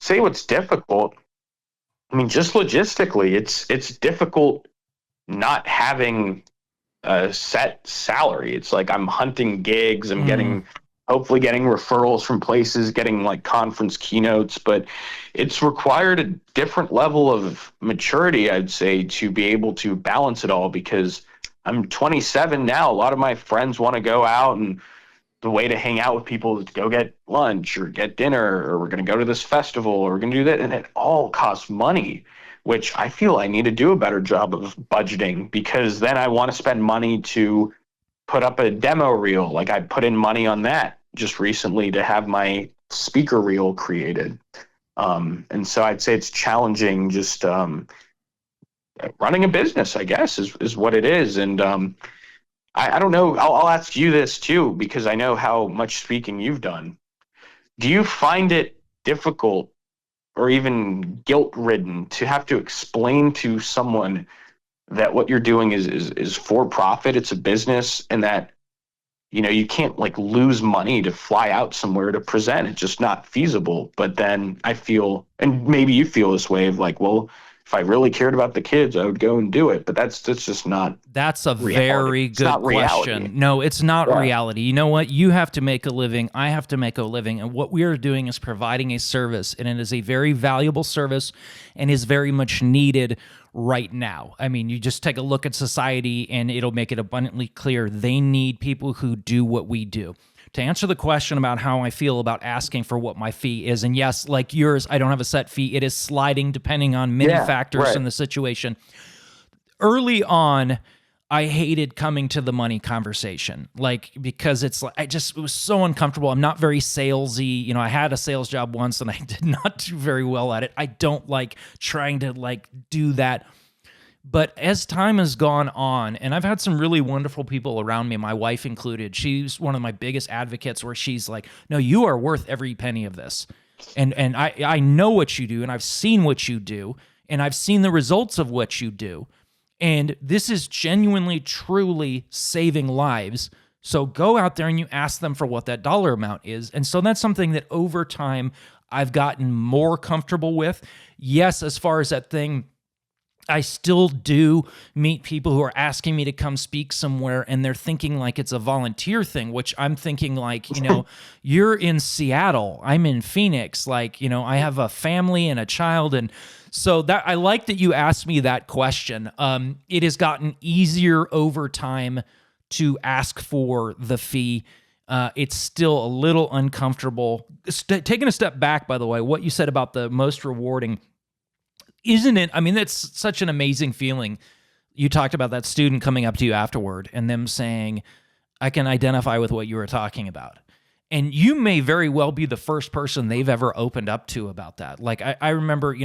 Say what's difficult. I mean, just logistically, it's difficult not having a set salary. It's like I'm hunting gigs, I'm hopefully getting referrals from places, getting like conference keynotes, but it's required a different level of maturity, I'd say, to be able to balance it all, because I'm 27 now. A lot of my friends want to go out, and the way to hang out with people is to go get lunch or get dinner, or we're going to go to this festival, or we're going to do that. And it all costs money, which I feel I need to do a better job of budgeting, because then I want to spend money to put up a demo reel. Like I put in money on that just recently to have my speaker reel created. And so I'd say it's challenging, just running a business, I guess, is what it is. And I don't know. I'll ask you this too, because I know how much speaking you've done. Do you find it difficult or even guilt-ridden to have to explain to someone that what you're doing is for profit, it's a business, and that, you know, you can't like lose money to fly out somewhere to present? It's just not feasible. But then I feel, and maybe you feel this way, of like, well, if I really cared about the kids, I would go and do it. But that's just not. That's a reality. very It's good not reality. question. No, it's not Yeah. reality. You know what? You have to make a living. I have to make a living. And what we are doing is providing a service, and it is a very valuable service and is very much needed right now. I mean, you just take a look at society and it'll make it abundantly clear they need people who do what we do. To answer the question about how I feel about asking for what my fee is, and yes, like yours, I don't have a set fee. It is sliding depending on many factors in the situation. Early on, I hated coming to the money conversation, like, because it's like, it was so uncomfortable. I'm not very salesy. You know, I had a sales job once and I did not do very well at it. I don't like trying to like do that. But as time has gone on, and I've had some really wonderful people around me, my wife included, she's one of my biggest advocates, where she's like, no, you are worth every penny of this. And I know what you do, and I've seen what you do, and I've seen the results of what you do. And this is genuinely, truly saving lives. So go out there and you ask them for what that dollar amount is. And so that's something that over time I've gotten more comfortable with. Yes, as far as that thing, I still do meet people who are asking me to come speak somewhere, and they're thinking like it's a volunteer thing, which I'm thinking like, you know, you're in Seattle, I'm in Phoenix, like, you know, I have a family and a child. And so that, I like that you asked me that question. It has gotten easier over time to ask for the fee. It's still a little uncomfortable. Taking a step back, by the way, what you said about the most rewarding, Isn't it? I mean, that's such an amazing feeling. You talked about that student coming up to you afterward and them saying, I can identify with what you were talking about. And you may very well be the first person they've ever opened up to about that. Like, I remember,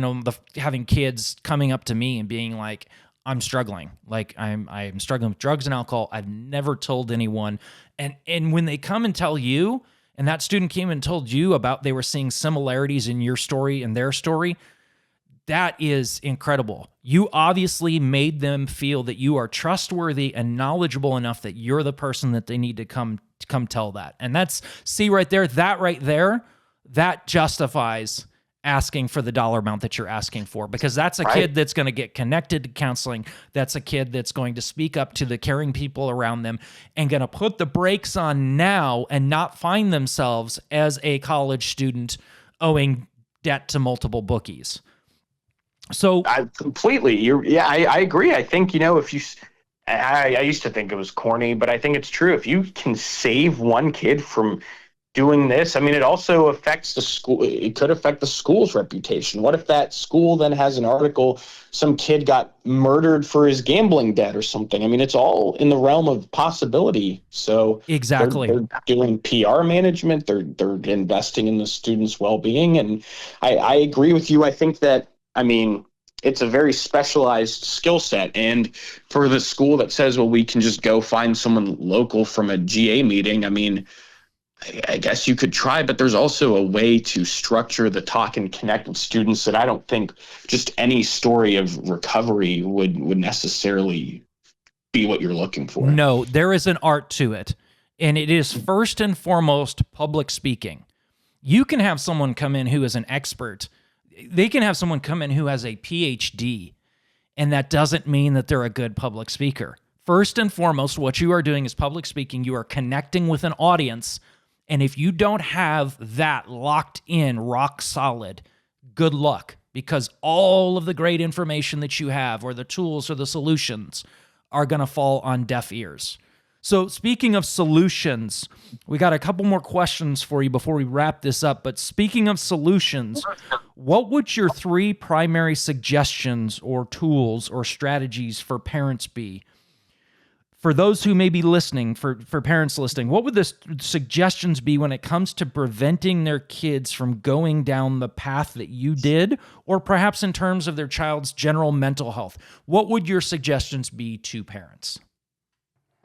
having kids coming up to me and being like, I'm struggling. Like, I'm struggling with drugs and alcohol. I've never told anyone. And when they come and tell you, and that student came and told you about they were seeing similarities in your story and their story, that is incredible. You obviously made them feel that you are trustworthy and knowledgeable enough that you're the person that they need to come tell that. And that's, see right there, that justifies asking for the dollar amount that you're asking for, because that's a kid that's going to get connected to counseling. That's a kid that's going to speak up to the caring people around them and going to put the brakes on now and not find themselves as a college student owing debt to multiple bookies. So I completely, I agree. I think, if you, I used to think it was corny, but I think it's true. If you can save one kid from doing this, I mean, it also affects the school. It could affect the school's reputation. What if that school then has an article, some kid got murdered for his gambling debt or something? I mean, it's all in the realm of possibility. So exactly, they're doing PR management. They're investing in the student's well-being. And I agree with you. I think that, it's a very specialized skill set. And for the school that says, well, we can just go find someone local from a GA meeting, I guess you could try, but there's also a way to structure the talk and connect with students that I don't think just any story of recovery would necessarily be what you're looking for. No, there is an art to it. And it is first and foremost public speaking. You can have someone come in who is an expert. They can have someone come in who has a PhD, and that doesn't mean that they're a good public speaker. First and foremost, what you are doing is public speaking. You are connecting with an audience, and if you don't have that locked in, rock solid, good luck, because all of the great information that you have, or the tools or the solutions, are going to fall on deaf ears. So speaking of solutions, we got a couple more questions for you before we wrap this up. But speaking of solutions, what would your 3 primary suggestions or tools or strategies for parents be? For those who may be listening, for parents listening, what would the suggestions be when it comes to preventing their kids from going down the path that you did, or perhaps in terms of their child's general mental health? What would your suggestions be to parents?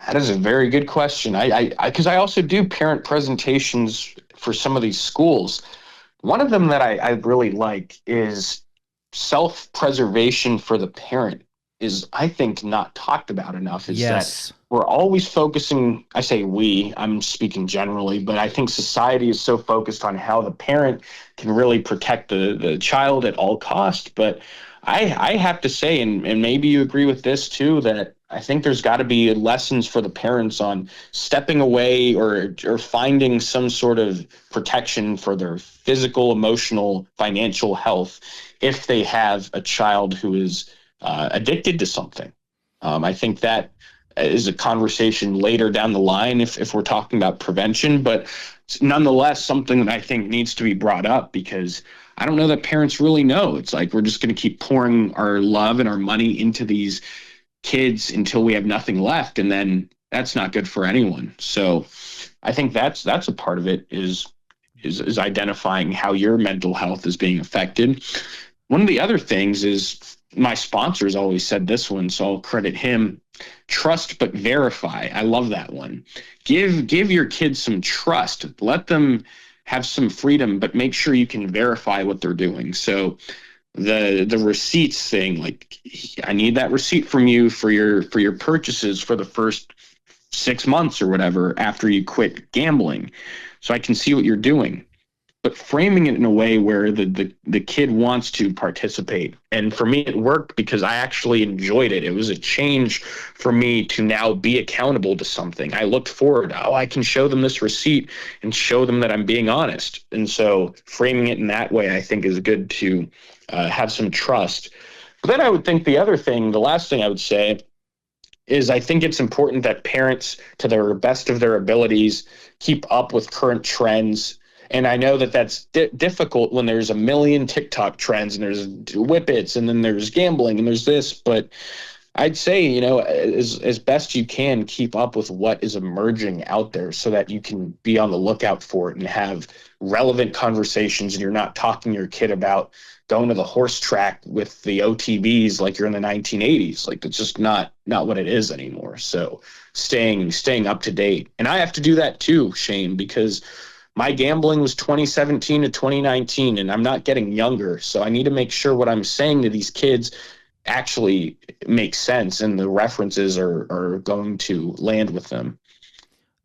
That is a very good question. Because I also do parent presentations for some of these schools. One of them that I really like is self-preservation for the parent is, I think, not talked about enough. Is that we're always focusing, I say we, I'm speaking generally, but I think society is so focused on how the parent can really protect the child at all costs. But I have to say, and maybe you agree with this too, that I think there's got to be lessons for the parents on stepping away or finding some sort of protection for their physical, emotional, financial health if they have a child who is addicted to something. I think that is a conversation later down the line if we're talking about prevention, but it's nonetheless something that I think needs to be brought up, because I don't know that parents really know. It's like we're just going to keep pouring our love and our money into these kids until we have nothing left, and then that's not good for anyone. So I think that's a part of it is identifying how your mental health is being affected. One of the other things is, my sponsors always said this one, so I'll credit him: trust but verify. I love that one. Give your kids some trust. Let them have some freedom, but make sure you can verify what they're doing. So the receipts thing, like, I need that receipt from you for your purchases for the first 6 months or whatever after you quit gambling, so I can see what you're doing. But framing it in a way where the kid wants to participate. And for me, it worked because I actually enjoyed it. It was a change for me to now be accountable to something. I looked forward. Oh, I can show them this receipt and show them that I'm being honest. And so framing it in that way, I think, is good to have some trust. But then I would think the last thing I would say is, I think it's important that parents, to their best of their abilities, keep up with current trends. And I know that that's difficult when there's a million TikTok trends and there's whippets and then there's gambling and there's this. But I'd say, as best you can, keep up with what is emerging out there so that you can be on the lookout for it and have relevant conversations. And you're not talking to your kid about going to the horse track with the OTBs like you're in the 1980s. Like, it's just not what it is anymore. So staying up to date. And I have to do that too, Shane, because my gambling was 2017 to 2019, and I'm not getting younger. So I need to make sure what I'm saying to these kids actually makes sense and the references are going to land with them.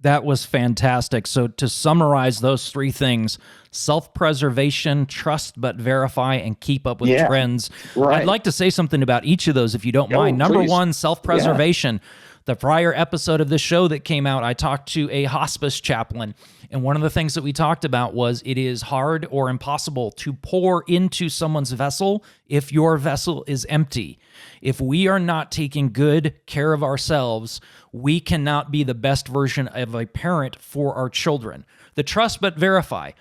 That was fantastic. So to summarize those three things: self-preservation, trust but verify, and keep up with trends. Right. I'd like to say something about each of those if you don't mind. Number please. one, self-preservation. Yeah. The prior episode of this show that came out, I talked to a hospice chaplain, and one of the things that we talked about was it is hard or impossible to pour into someone's vessel if your vessel is empty. If we are not taking good care of ourselves, we cannot be the best version of a parent for our children. The trust but verify.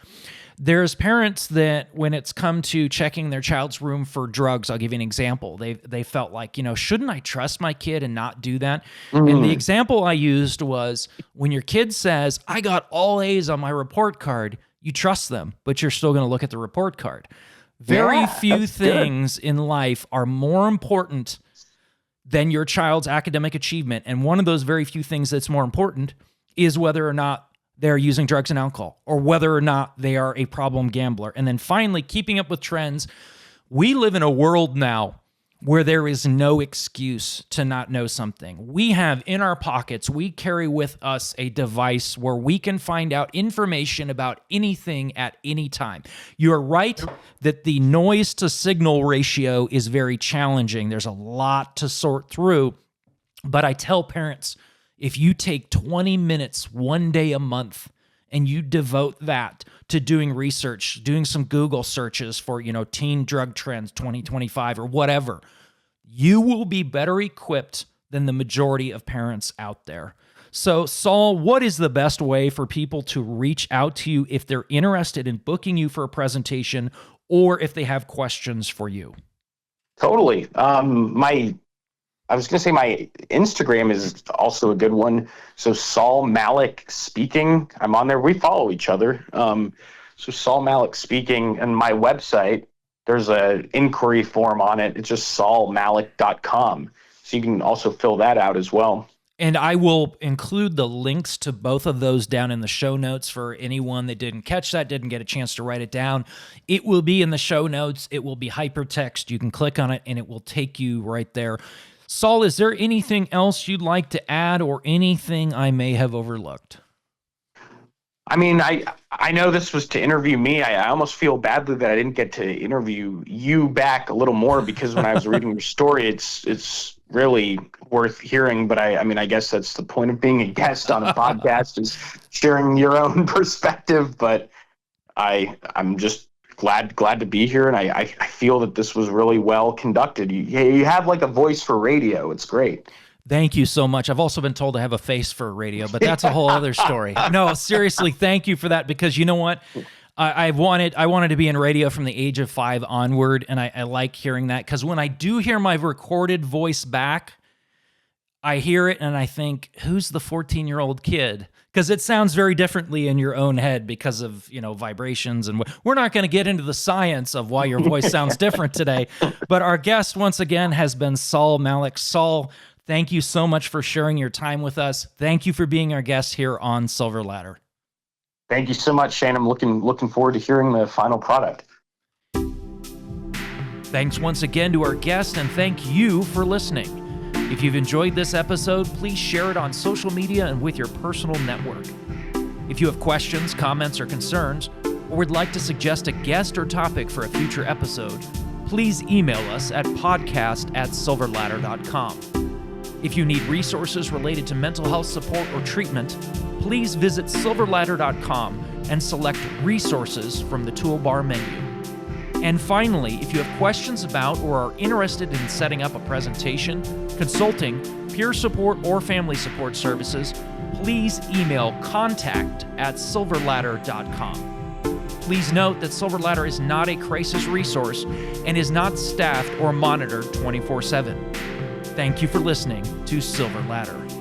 There's parents that when it's come to checking their child's room for drugs, I'll give you an example. They felt like, shouldn't I trust my kid and not do that? And the example I used was when your kid says, I got all A's on my report card, you trust them, but you're still going to look at the report card. Very few things in life are more important than your child's academic achievement. And one of those very few things that's more important is whether or not they're using drugs and alcohol, or whether or not they are a problem gambler. And then finally, keeping up with trends. We live in a world now where there is no excuse to not know something. We have in our pockets, we carry with us a device where we can find out information about anything at any time. You're right that the noise to signal ratio is very challenging. There's a lot to sort through, but I tell parents, if you take 20 minutes one day a month and you devote that to doing research, doing some Google searches for, teen drug trends 2025 or whatever, you will be better equipped than the majority of parents out there. So, Saul, what is the best way for people to reach out to you if they're interested in booking you for a presentation or if they have questions for you? Totally. I was going to say my Instagram is also a good one. So Saul Malek Speaking, I'm on there. We follow each other. So Saul Malek Speaking, and my website, there's an inquiry form on it. It's just saulmalek.com. So you can also fill that out as well. And I will include the links to both of those down in the show notes for anyone that didn't catch that, didn't get a chance to write it down. It will be in the show notes. It will be hypertext. You can click on it and it will take you right there. Saul, is there anything else you'd like to add or anything I may have overlooked? I mean, I know this was to interview me. I almost feel badly that I didn't get to interview you back a little more, because when I was reading your story, it's really worth hearing. But I guess that's the point of being a guest on a podcast, is sharing your own perspective. But I'm just glad to be here, and I feel that this was really well conducted. You have like a voice for radio. It's great. Thank you so much. I've also been told to have a face for radio, but that's a whole other story. No, seriously, thank you for that, because you know what? I wanted to be in radio from the age of 5 onward, and I like hearing that, because when I do hear my recorded voice back, I hear it and I think, who's the 14-year-old kid? Because it sounds very differently in your own head because of, vibrations. And we're not going to get into the science of why your voice sounds different today. But our guest, once again, has been Saul Malek. Saul, thank you so much for sharing your time with us. Thank you for being our guest here on Silverladder. Thank you so much, Shane. I'm looking forward to hearing the final product. Thanks once again to our guest, and thank you for listening. If you've enjoyed this episode, please share it on social media and with your personal network. If you have questions, comments, or concerns, or would like to suggest a guest or topic for a future episode, please email us at podcast@silverladder.com. If you need resources related to mental health support or treatment, please visit silverladder.com and select Resources from the toolbar menu. And finally, if you have questions about or are interested in setting up a presentation, consulting, peer support, or family support services, please email contact@silverladder.com. Please note that Silverladder is not a crisis resource and is not staffed or monitored 24/7. Thank you for listening to Silverladder.